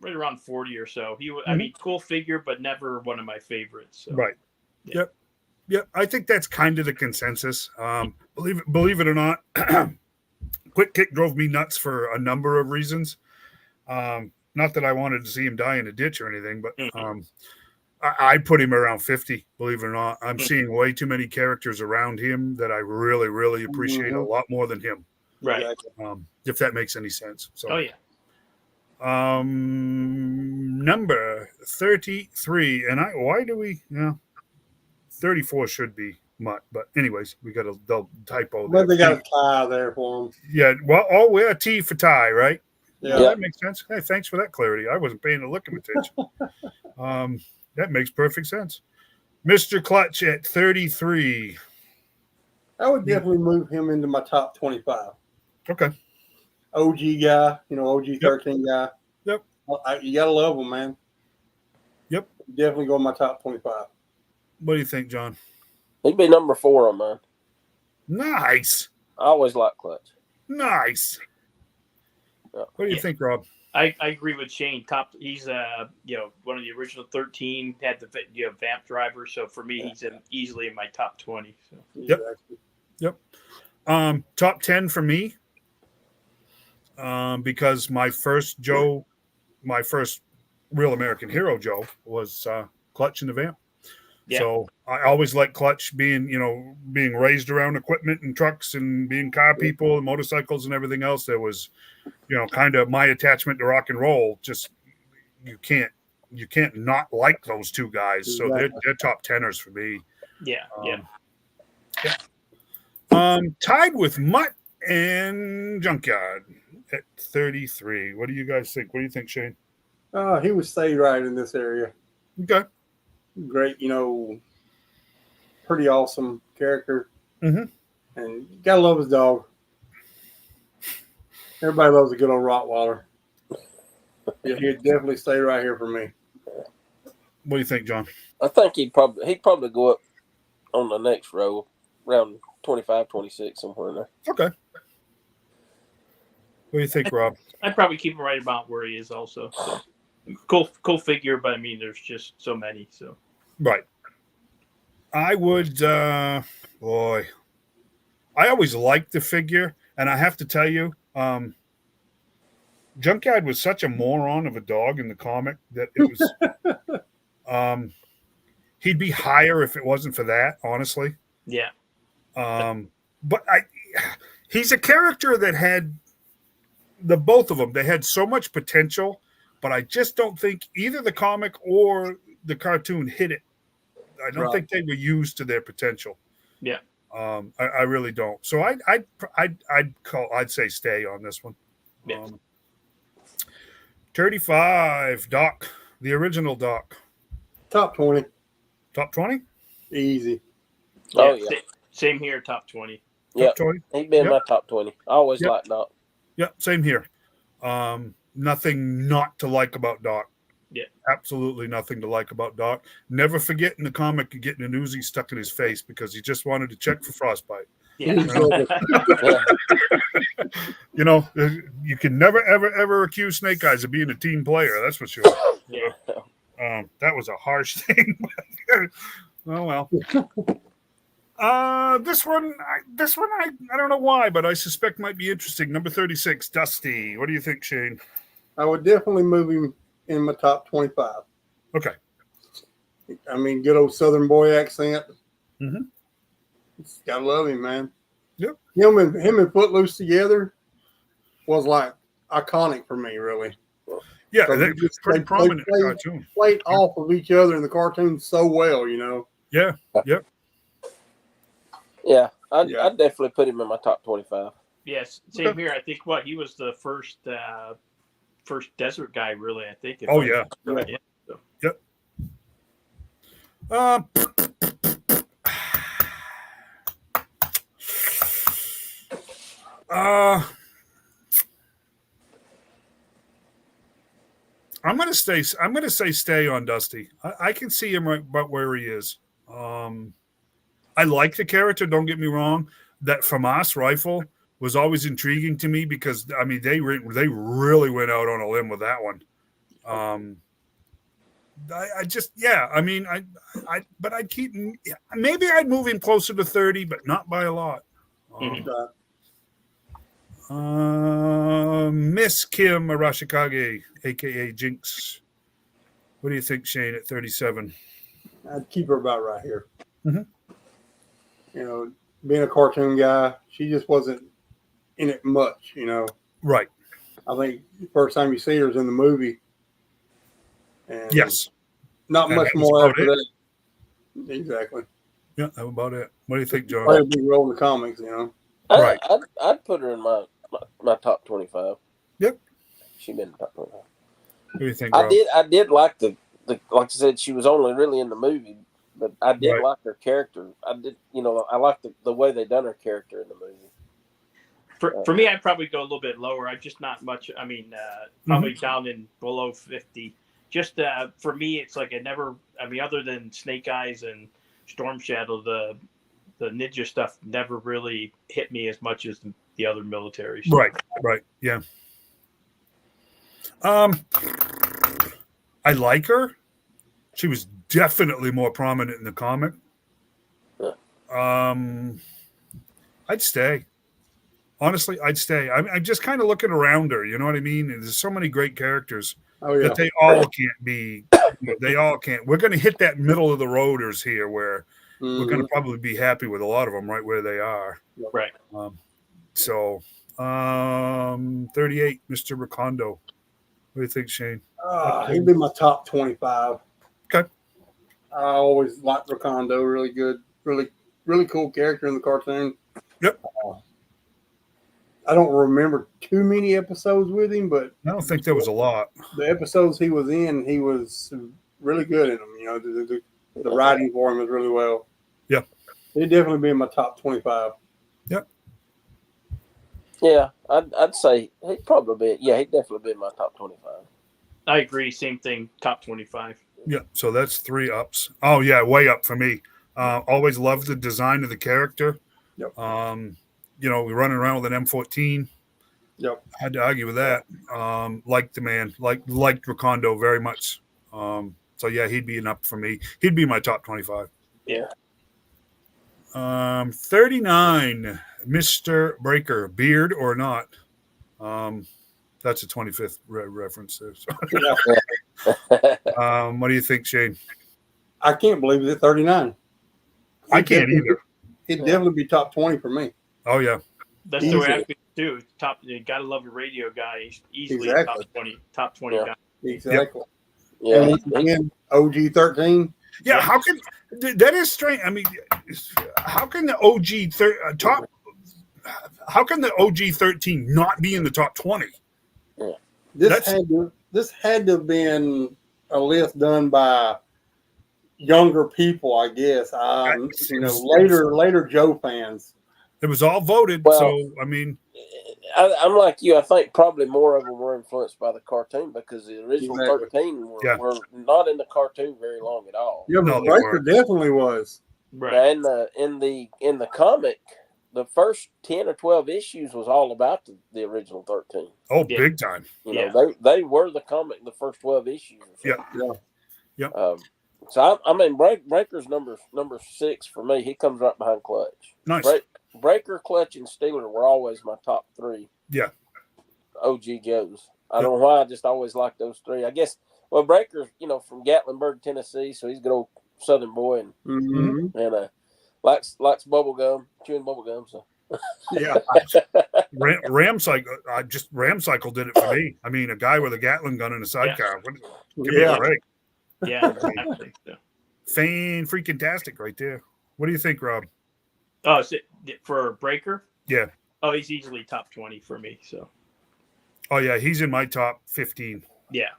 around 40 or so. I mean, cool figure, but never one of my favorites. So. Right. Yeah. Yep. I think that's kind of the consensus. Believe it or not, Quick Kick drove me nuts for a number of reasons. Not that I wanted to see him die in a ditch or anything, but I put him around 50, believe it or not. I'm seeing way too many characters around him that I really, really appreciate a lot more than him. Right. If that makes any sense. So. Oh, yeah. Number 33. And why do we, 34 should be Mutt, but anyways, we got a typo there. But they got a tie there for him. Yeah, well, we're a T for tie, right? Yeah. That makes sense. Hey, thanks for that clarity. I wasn't paying a look of attention. That makes perfect sense. Mr. Clutch at 33. I would definitely move him into my top 25. Okay. OG guy, OG 13 guy. Yep. You got to love him, man. Yep. Definitely go in my top 25. What do you think, John? He'd be number 4 on mine. Nice. I always like Clutch. Nice. Yeah. What do you think, Rob? I agree with Shane. He's one of the original 13. Had the vamp driver, so for me, he's easily in my top 20. So. Yep. Top 10 for me. Because my first real American hero Joe was Clutch and the Vamp. Yeah. So I always liked Clutch being raised around equipment and trucks and being car people and motorcycles and everything else. There was, kind of my attachment to rock and roll. Just you can't not like those two guys. Exactly. So they're top 10ers for me. Yeah. Tied with Mutt and Junkyard at 33. What do you guys think? What do you think, Shane? He would stay right in this area. Okay. Great, pretty awesome character. Mm-hmm. And you gotta love his dog. Everybody loves a good old Rottweiler. Yeah, he'd definitely stay right here for me. What do you think, John? I think he'd probably go up on the next row, around 25, 26, somewhere in there. Okay. What do you think, Rob? I'd probably keep him right about where he is also. So. Cool figure, but I mean, there's just so many. So right. I would, I always liked the figure, and I have to tell you, Junkyard was such a moron of a dog in the comic that it was, he'd be higher if it wasn't for that, honestly. Yeah. But he's a character that had both of them. They had so much potential, but I just don't think either the comic or the cartoon hit it. I don't think they were used to their potential. Yeah. I really don't. So I'd say stay on this one. Yeah. 35, Doc, the original Doc. Top 20. Top 20? Easy. Oh, yeah. Same here, top 20. Yeah. 20? He'd be in my top 20. I always liked Doc. Yeah, same here. Nothing not to like about Doc. Yeah. Absolutely nothing to like about Doc. Never forget in the comic getting an Uzi stuck in his face because he just wanted to check for frostbite. Yeah. You can never, ever accuse Snake Eyes of being a team player. That's for sure. Yeah. That was a harsh thing. Oh, well. This one, I don't know why, but I suspect might be interesting. Number 36, Dusty. What do you think, Shane? I would definitely move him in my top 25. Okay. I mean, good old Southern boy accent. Mm-hmm. Gotta love him, man. Yep. Him and Footloose together was like iconic for me, really. Yeah, So they're pretty they prominent in the played- cartoon. Played off of each other in the cartoon so well, you know. Yeah, yep. Yeah, I'd Yeah. definitely put him in my top 25. Yes, same here. I think he was the first desert guy, really. I think. Oh, yeah. Right. Yeah. So. Yep. I'm gonna stay. I'm gonna say stay on Dusty. I can see him right about where he is. I like the character. Don't get me wrong. That FAMAS rifle was always intriguing to me because I mean they really went out on a limb with that one. I just I mean but I'd keep maybe I'd move him closer to 30, but not by a lot. Miss Kim Arashikage, aka Jinx. What do you think, Shane, at 37? I'd keep her about right here. Mhm. You know, being a cartoon guy, she just wasn't in it much, you know. Right. I think the first time you see her is in the movie. And Yes. not And much that was more about after it. that. Exactly. Yeah, that's about it. What do you think, John? Played a big role in the comics, you know. Right. I'd put her in my top 25. Yep. She'd been in the top 25. What do you think, Rob? I did like the like I said, she was only really in the movie, but I did Right. like her character. I did, I liked the way they done her character in the movie. For me, I'd probably go a little bit lower. I'm just not much. I mean, probably down in below 50. Just for me, it's like other than Snake Eyes and Storm Shadow, the ninja stuff never really hit me as much as the other militaries. Right. Yeah. I like her. She was definitely more prominent in the comic. I'd stay. Honestly, I'd stay. I'm just kind of looking around her. You know what I mean? There's so many great characters that they all can't be. They all can't. We're going to hit that middle of the roaders here where we're going to probably be happy with a lot of them right where they are. Right. 38, Mr. Recondo. What do you think, Shane? He'd be my top 25. Okay. I always liked Recondo. Really good. Really, really cool character in the cartoon. Yep. I don't remember too many episodes with him, but I don't think there was a lot. The episodes he was in, he was really good in them. You know, the writing for him was really well. Yeah. He'd definitely be in my top 25. Yep. Yeah, I'd say he'd definitely be in my top 25. I agree. Same thing. Top 25. Yeah. So that's 3 ups. Oh yeah, way up for me. Always loved the design of the character. Yep. We're running around with an M14. Yep. Had to argue with that. Liked the man. Liked Recondo very much. So yeah, he'd be an up for me. He'd be my top 25. Yeah. 39, Mr. Breaker, beard or not. That's a 25th reference there. So. What do you think, Shane? I can't believe it's at 39. I can't either. It'd definitely be top 20 for me. Oh yeah. That's the way I feel too. Top, you gotta love your radio guy. He's easily top 20 guy. Exactly. Yeah. And again, OG 13. Yeah, how can that is strange? I mean, how can the OG top? How can the OG 13 not be in the top 20? Yeah. This had to have been a list done by younger people, I guess. Later Joe fans. It was all voted, Well, so I mean, I'm like you. I think probably more of them were influenced by the cartoon because the original Exactly. 13 were not in the cartoon very long at all. Yeah, but Breaker definitely was. Right. And in the comic, the first 10 or 12 issues was all about the original 13. Oh, big time. They were the comic, the first 12 issues. Yeah. So I mean, Breaker's number 6 for me. He comes right behind Clutch. Nice. Breaker, Clutch, and Steeler were always my top 3. Yeah. OG Joes. I don't know why. I just always liked those 3. I guess. Well, Breaker's from Gatlinburg, Tennessee, so he's a good old Southern boy and likes bubble gum, chewing bubble gum. So Yeah. Ram Cycle did it for me. I mean, a guy with a Gatling gun and a sidecar. Give me a break. Yeah, exactly. So. Freaking-tastic right there. What do you think, Rob? Oh, is it for Breaker? Yeah. Oh, he's easily top 20 for me. So. Oh yeah, he's in my top 15. Yeah.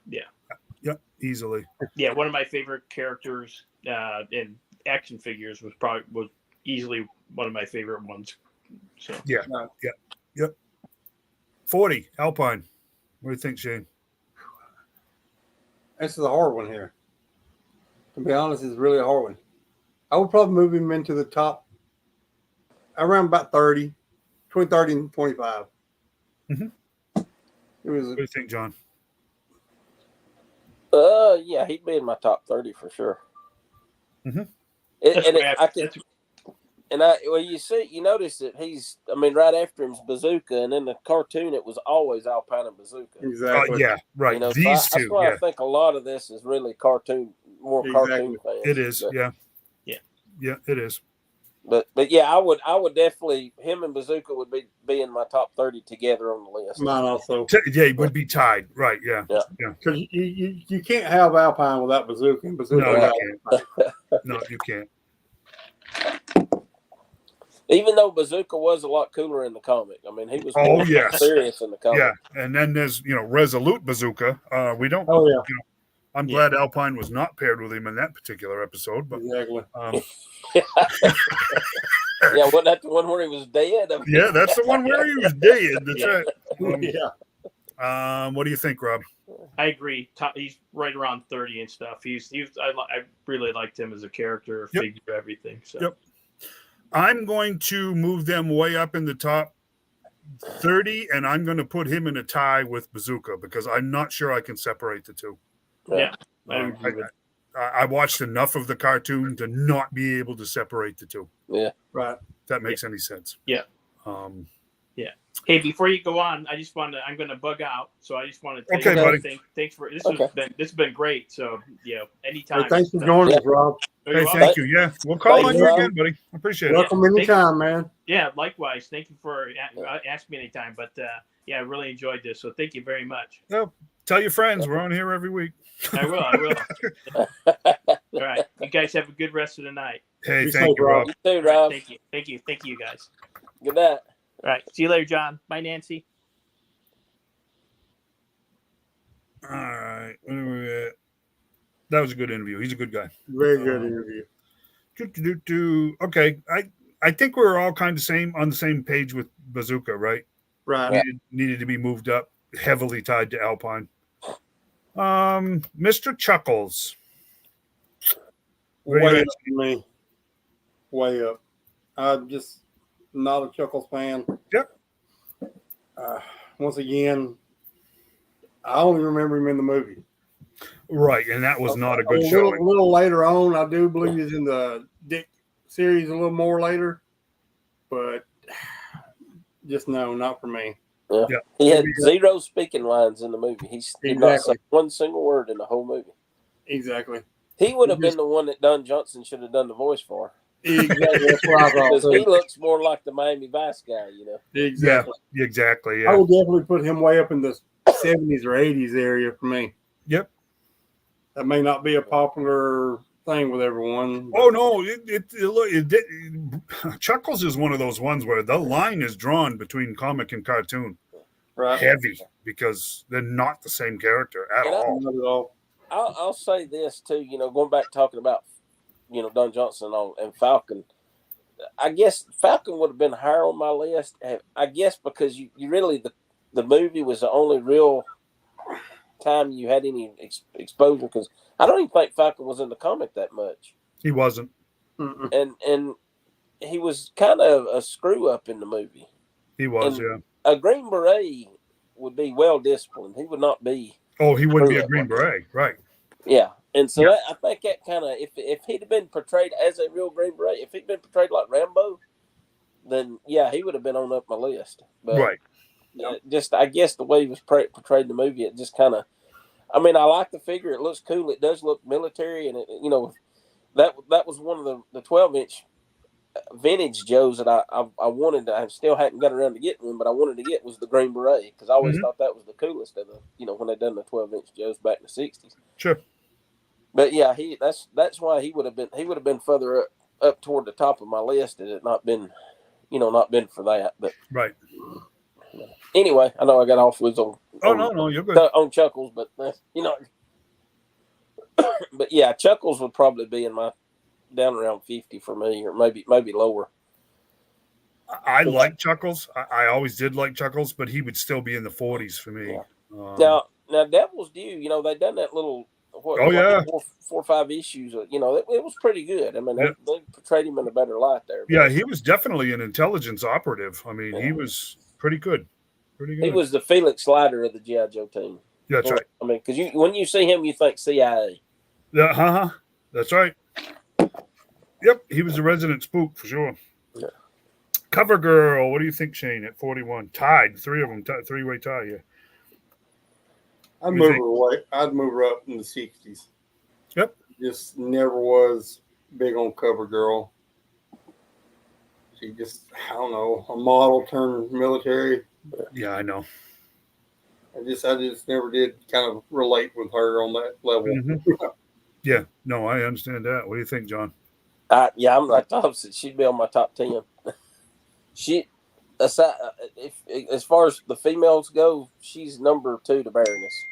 Yep, easily. Yeah, one of my favorite characters in action figures was easily one of my favorite ones. So Yeah. 40 Alpine. What do you think, Shane? This is a hard one here. To be honest, it's really a hard one. I would probably move him into the top around about 30, between 30 and 25. Mm-hmm. It was. What do you think, John? Yeah, he'd be in my top 30 for sure. Mm-hmm. You notice that right after him's Bazooka, and in the cartoon it was always Alpine and Bazooka. Exactly. Yeah, right. These two. That's why I think a lot of this is really cartoon fans. It is. But, yeah, it is. But yeah, I would definitely, him and Bazooka would be in my top 30 together on the list. Mine also. Yeah, it would be tied. Right. Yeah. Because you can't have Alpine without Bazooka. And Bazooka No, you can't. No, you can't. Even though Bazooka was a lot cooler in the comic. I mean, he was more serious in the comic. Yeah, and then there's Resolute Bazooka. We don't. Oh yeah. I'm glad Alpine was not paired with him in that particular episode. But exactly. Yeah, wasn't that the one where he was dead? Yeah, that's the one where he was dead. That's right. What do you think, Rob? I agree. He's right around 30 and stuff. I really liked him as a character, figure, everything. So. Yep. I'm going to move them way up in the top 30, and I'm going to put him in a tie with Bazooka because I'm not sure I can separate the two. Yeah. I watched enough of the cartoon to not be able to separate the two. Yeah. Right. If that makes any sense. Yeah. Yeah. Hey, before you go on, I'm going to bug out. So I just want to buddy. Thanks for this. Has been great. So, anytime. Hey, thanks for joining us, Rob. Hey, thank you. Yeah. We'll call on you again, buddy. I appreciate it. Welcome anytime, man. Yeah, likewise. Thank you for asking me anytime. But I really enjoyed this. So thank you very much. Well, tell your friends we're on here every week. I will. All right. You guys have a good rest of the night. Hey, thank you, Rob. You too, Rob. Thank you, guys. Good night. All right. See you later, John. Bye, Nancy. All right. That was a good interview. He's a good guy. Very good interview. Okay. I think we're all kind of on the same page with Bazooka, right? Right. Needed to be moved up, heavily tied to Alpine. Mr. Chuckles. Way up for me. Way up. I'm just not a Chuckles fan. Yep. Once again, I only remember him in the movie. Right, and that was not a good showing. A little later on, I do believe he's in the Dick series a little more later, but just no, not for me. Yeah. He had 0 speaking lines in the movie. He did not say one single word in the whole movie. Exactly. He would have been the one that Don Johnson should have done the voice for. Exactly. That's what I thought. Because he looks more like the Miami Vice guy, Exactly. Yeah, exactly. Yeah. I would definitely put him way up in the 70s or 80s area for me. Yep. That may not be a popular thing with everyone. Oh no! Chuckles is one of those ones where the line is drawn between comic and cartoon, right? Heavy, because they're not the same character at all. Not at all. I'll say this too. Going back talking about Don Johnson and Falcon. I guess Falcon would have been higher on my list. I guess because you really the movie was the only real time you had any exposure, because I don't even think Falcon was in the comic that much. He wasn't. And he was kind of a screw up in the movie. He was, yeah. A Green Beret would be well disciplined. He would not be. Oh, he wouldn't be a Green Beret, right? Yeah, and so I think that kind of if he'd have been portrayed as a real Green Beret, if he'd been portrayed like Rambo, then yeah, he would have been on up my list. But right. Just I guess the way he was portrayed in the movie, it just kind of. I mean, I like the figure. It looks cool. It does look military, and that was one of the 12-inch vintage Joes that I wanted. I still hadn't got around to getting one, but I wanted to get was the Green Beret because I always thought that was the coolest of the when they done the 12-inch Joes back in the '60s. Sure. But yeah, that's why he would have been further up toward the top of my list had it not been for that. But right. Anyway, I know I got off with on. No, you're good on Chuckles, but but yeah, Chuckles would probably be in my down around 50 for me, or maybe lower. I like Chuckles. I always did like Chuckles, but he would still be in the 40s for me. Yeah. Now, Devil's Due, they done that little four or five issues. It was pretty good. I mean, they portrayed him in a better light there. Yeah, he was definitely an intelligence operative. I mean, he was pretty good. Pretty good. He was the Felix Slider of the G.I. Joe team. That's right. I mean, because when you see him, you think CIA. Yeah, that's right. Yep, he was a resident spook for sure. Yeah. Cover Girl, what do you think, Shane? At 41, tied, three of them, three-way tie. Yeah. I'd move her away. I'd move her up in the 60s. Yep. Just never was big on Cover Girl. She just, I don't know, a model turned military. Yeah, I know. I just never did kind of relate with her on that level. Mm-hmm. Yeah, no, I understand that. What do you think, John? Yeah, I'm like the opposite. She'd be on my top 10. As far as the females go, she's number 2 to Baroness.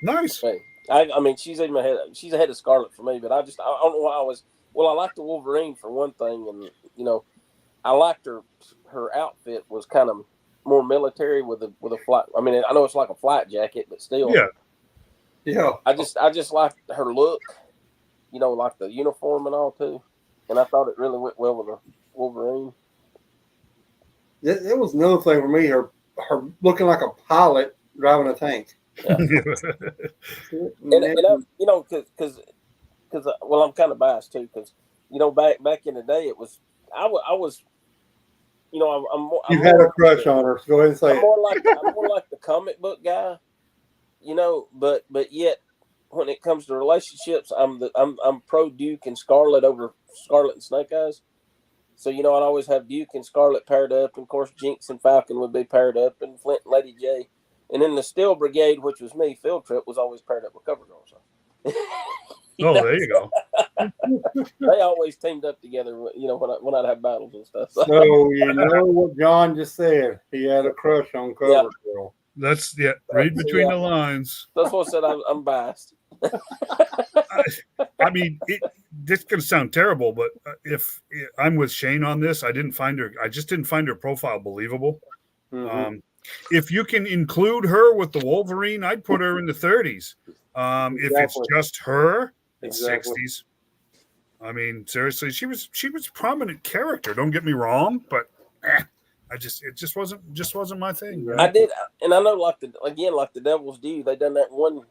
Nice. Okay. I mean, she's even ahead. She's ahead of Scarlet for me, but I don't know why I was. Well, I liked the Wolverine for one thing, and I liked her outfit was kind of more military with a flight. I mean, I know it's like a flight jacket, but still. Yeah. I just liked her look, like the uniform and all too, and I thought it really went well with the Wolverine. It was another thing for me. Her looking like a pilot driving a tank. Yeah. and because I'm kind of biased too, because back in the day it was I was you had a crush on her. So go ahead and say I'm more like the comic book guy, but yet when it comes to relationships, I'm pro Duke and Scarlet over Scarlet and Snake Eyes. So I'd always have Duke and Scarlet paired up, and of course Jinx and Falcon would be paired up, and Flint and Lady J. And then the Steel Brigade, which was me, Field Trip, was always paired up with Cover Girl. So. There you go. They always teamed up together, when I'd have battles and stuff. So you know what John just said. He had a crush on Cover Girl. Read between the lines. That's what I said. I'm biased. I mean, this can sound terrible, but if I'm with Shane on this, I just didn't find her profile believable. Mm-hmm. If you can include her with the Wolverine, I'd put her in the 30s. If it's just her, it's 60s. I mean, seriously, she was a prominent character. Don't get me wrong, but it just wasn't my thing. Right? I did, and I know like the Devil's Due, they done that one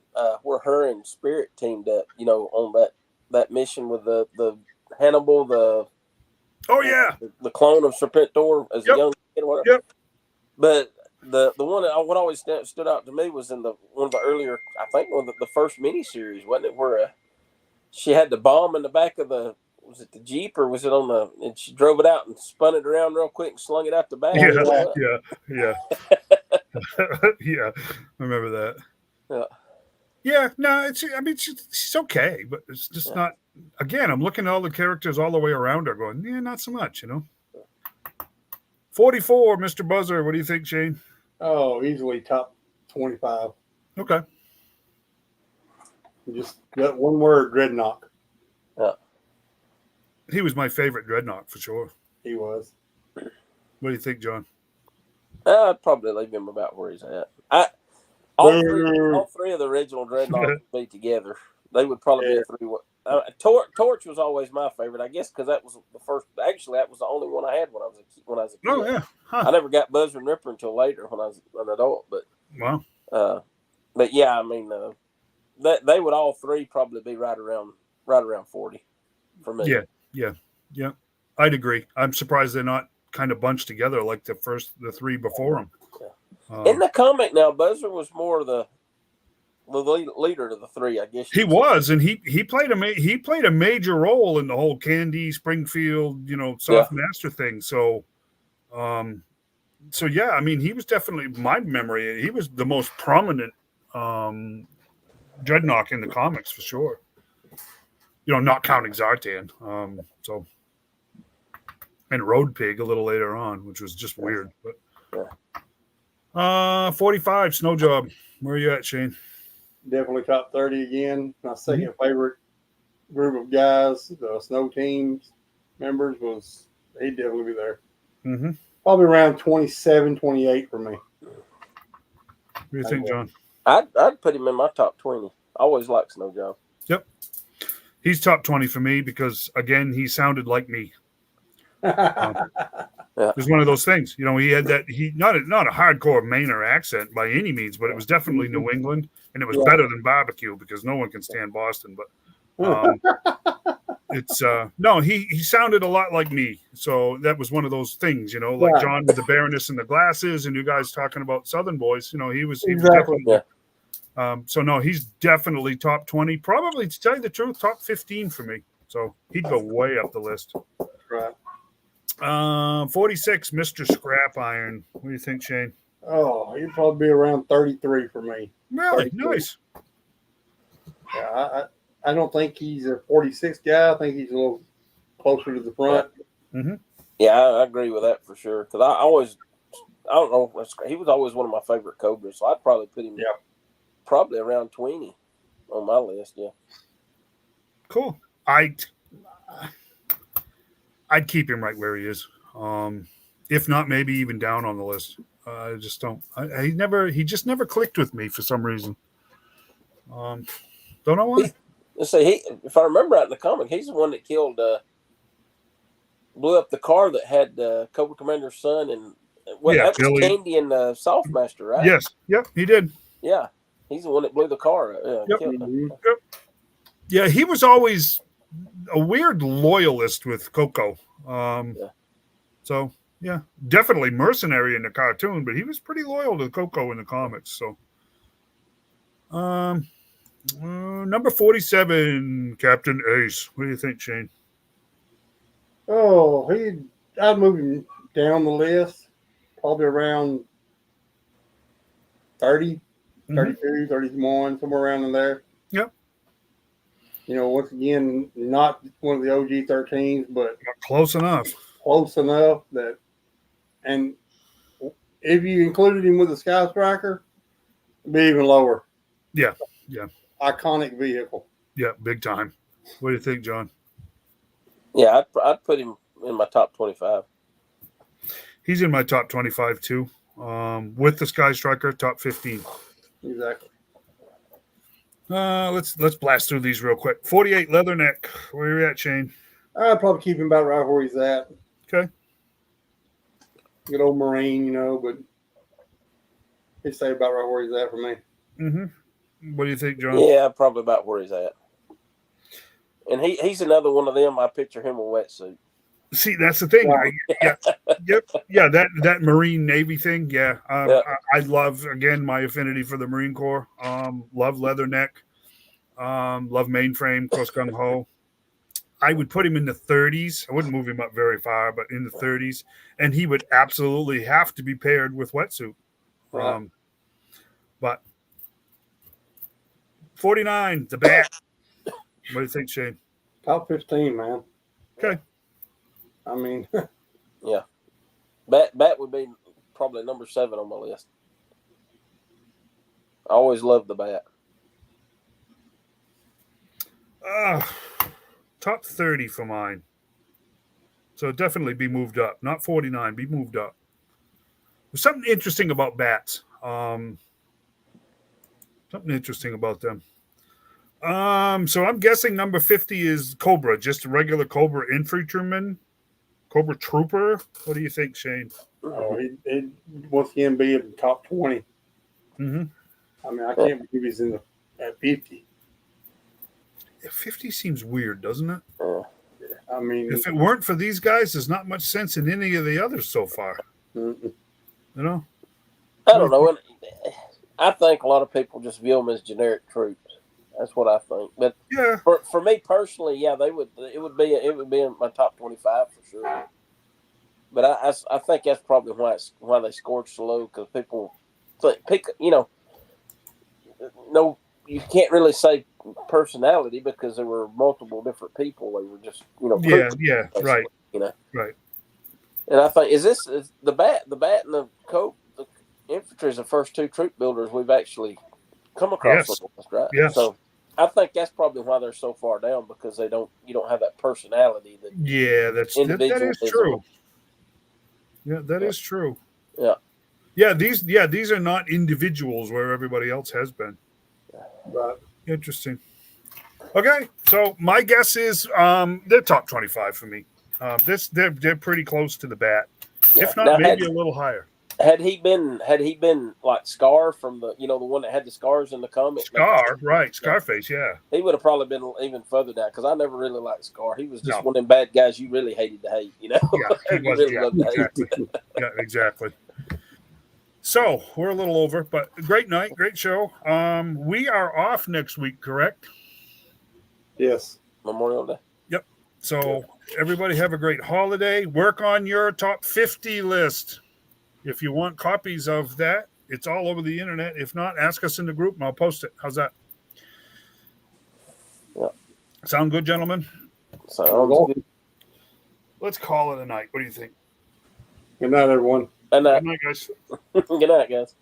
where her and Spirit teamed up, on that mission with the Hannibal, the clone of Serpentor as a young kid or whatever. Yep. But the one that what always stood out to me was in one of the earlier, I think one of the first miniseries, wasn't it? Where she had the bomb in the back of was it the Jeep or was it and she drove it out and spun it around real quick and slung it out the back. Yeah. Yeah. I remember that. Yeah. Yeah, no, she's okay, but it's just not. Again, I'm looking at all the characters all the way around her, going, not so much, 44, Mr. Buzzer. What do you think, Shane? Oh, easily top 25. Okay. Just got one word, Dreadnought. Yeah. He was my favorite Dreadnought for sure. He was. What do you think, John? I'd probably leave him about where he's at. All three of the original Dreadnoughts would be together. They would probably be a 3. Torch was always my favorite, I guess, because that was the first. Actually, that was the only one I had when I was a kid. Oh yeah, I never got Buzzer and Ripper until later when I was an adult. But wow. But yeah, I mean, they would all 3 probably be right around 40 for me. Yeah. I'd agree. I'm surprised they're not kind of bunched together like the 3 before them. In the comic now, Buzzer was more leader of the three, I guess. He was, and he played a major role in the whole Candy Springfield, soft master thing. So, yeah, I mean, he was definitely my memory. He was the most prominent Dreadnought in the comics for sure. Not counting Zartan. And Road Pig a little later on, which was just weird. But 45 Snow Job. Where are you at, Shane? Definitely top 30 again. My second favorite group of guys, the Snow Teams members, he'd definitely be there. Mm-hmm. Probably around 27, 28 for me. What do you think, John? I'd put him in my top 20. I always liked Snow Job. Yep. He's top 20 for me because, again, he sounded like me. It was one of those things. He had that not a hardcore Mainer accent by any means, but it was definitely New England, and it was better than barbecue because no one can stand Boston. But it's no, he sounded a lot like me. So that was one of those things, like John with the Baroness and the glasses, and you guys talking about Southern boys. He was definitely. So no, he's definitely top 20. Probably, to tell you the truth, top 15 for me. So he'd go way up the list. Right. 46, Mr. Scrap Iron. What do you think, Shane? Oh, he'd probably be around 33 for me. Really? 33. Nice. Yeah, I don't think he's a 46 guy. I think he's a little closer to the front. Mm-hmm. Yeah, I agree with that for sure. Because I don't know, he was always one of my favorite Cobras, so I'd probably put him probably around 20 on my list. Yeah. Cool. I'd keep him right where he is. If not, maybe even down on the list. I just don't. He just never clicked with me for some reason. Don't know why. Let's say if I remember right in the comic, he's the one that blew up the car that had Cobra Commander's son, and that was Candy and Softmaster, right? Yes. Yep. He did. Yeah, he's the one that blew the car. Yep. Yeah, he was always a weird loyalist with Coco. So yeah, definitely mercenary in the cartoon, but he was pretty loyal to Coco in the comics. So, number 47, Captain Ace. What do you think, Shane? Oh, I'd move him down the list, probably around 30, 32, 31, somewhere around in there. Yep. Once again, not one of the OG 13s, but close enough. Close enough that, and if you included him with a Sky Striker, it'd be even lower. Yeah. Iconic vehicle. Yeah, big time. What do you think, John? Yeah, I'd put him in my top 25. He's in my top 25 too. With the Sky Striker, top 15. Exactly. Let's blast through these real quick. 48, Leatherneck. Where are you at, Shane? I'd probably keep him about right where he's at. Okay. Good old Marine, but he'd say about right where he's at for me. Mm-hmm. What do you think, John? Yeah, probably about where he's at. And he's another one of them. I picture him in a wetsuit. See, that's the thing. Yeah, that Marine Navy thing. Yeah, I love, again, my affinity for the Marine Corps. Love Leatherneck. Love Mainframe, Cross Gung Ho. I would put him in the 30s. I wouldn't move him up very far, but in the 30s. And he would absolutely have to be paired with wetsuit. Right. But 49, the Bat. What do you think, Shane? Top 15, man. Okay. I mean, yeah. Bat would be probably number 7 on my list. I always loved the Bat. Top 30 for mine. So definitely be moved up. Not 49, be moved up. There's something interesting about bats. Something interesting about them. So I'm guessing number 50 is Cobra, just a regular Cobra infantryman, Cobra trooper. What do you think, Shane? Oh, he'd once again be in the top 20. Mm-hmm. I mean, I can't believe he's at 50. 50 seems weird, doesn't it? I mean, if it weren't for these guys, there's not much sense in any of the others so far. Mm-mm. I don't know. I think a lot of people just view them as generic troops. That's what I think. But Yeah. For me personally, yeah, they would. It would be in my top 25 for sure. But I think that's probably why they scored so low, because people pick, no, you can't really say personality because there were multiple different people. They were just Yeah, right, right. And I think is the bat and the infantry is the first two troop builders we've actually come across. Yes. Right? Yes. So I think that's probably why they're so far down, because you don't have that personality. That that is true. Yeah, that is true. Yeah. Yeah, these are not individuals where everybody else has been. Right. Interesting. Okay, so my guess is they're top 25 for me. They're pretty close to the bat, if not now, maybe a little higher. Had he been like Scar from the one that had the scars in the comic? Scarface, yeah. He would have probably been even further down, because I never really liked Scar. He was just one of them bad guys you really hated to hate, Yeah, he was. Exactly. Yeah, exactly. So we're a little over, but great night, great show. We are off next week, correct? Yes. Memorial Day. Yep. So everybody have a great holiday. Work on your top 50 list. If you want copies of that, it's all over the internet. If not, ask us in the group and I'll post it. How's that? Yeah. Sound good, gentlemen? Sounds good. Let's call it a night. What do you think? Good night, everyone. Good night, guys. Good night, guys.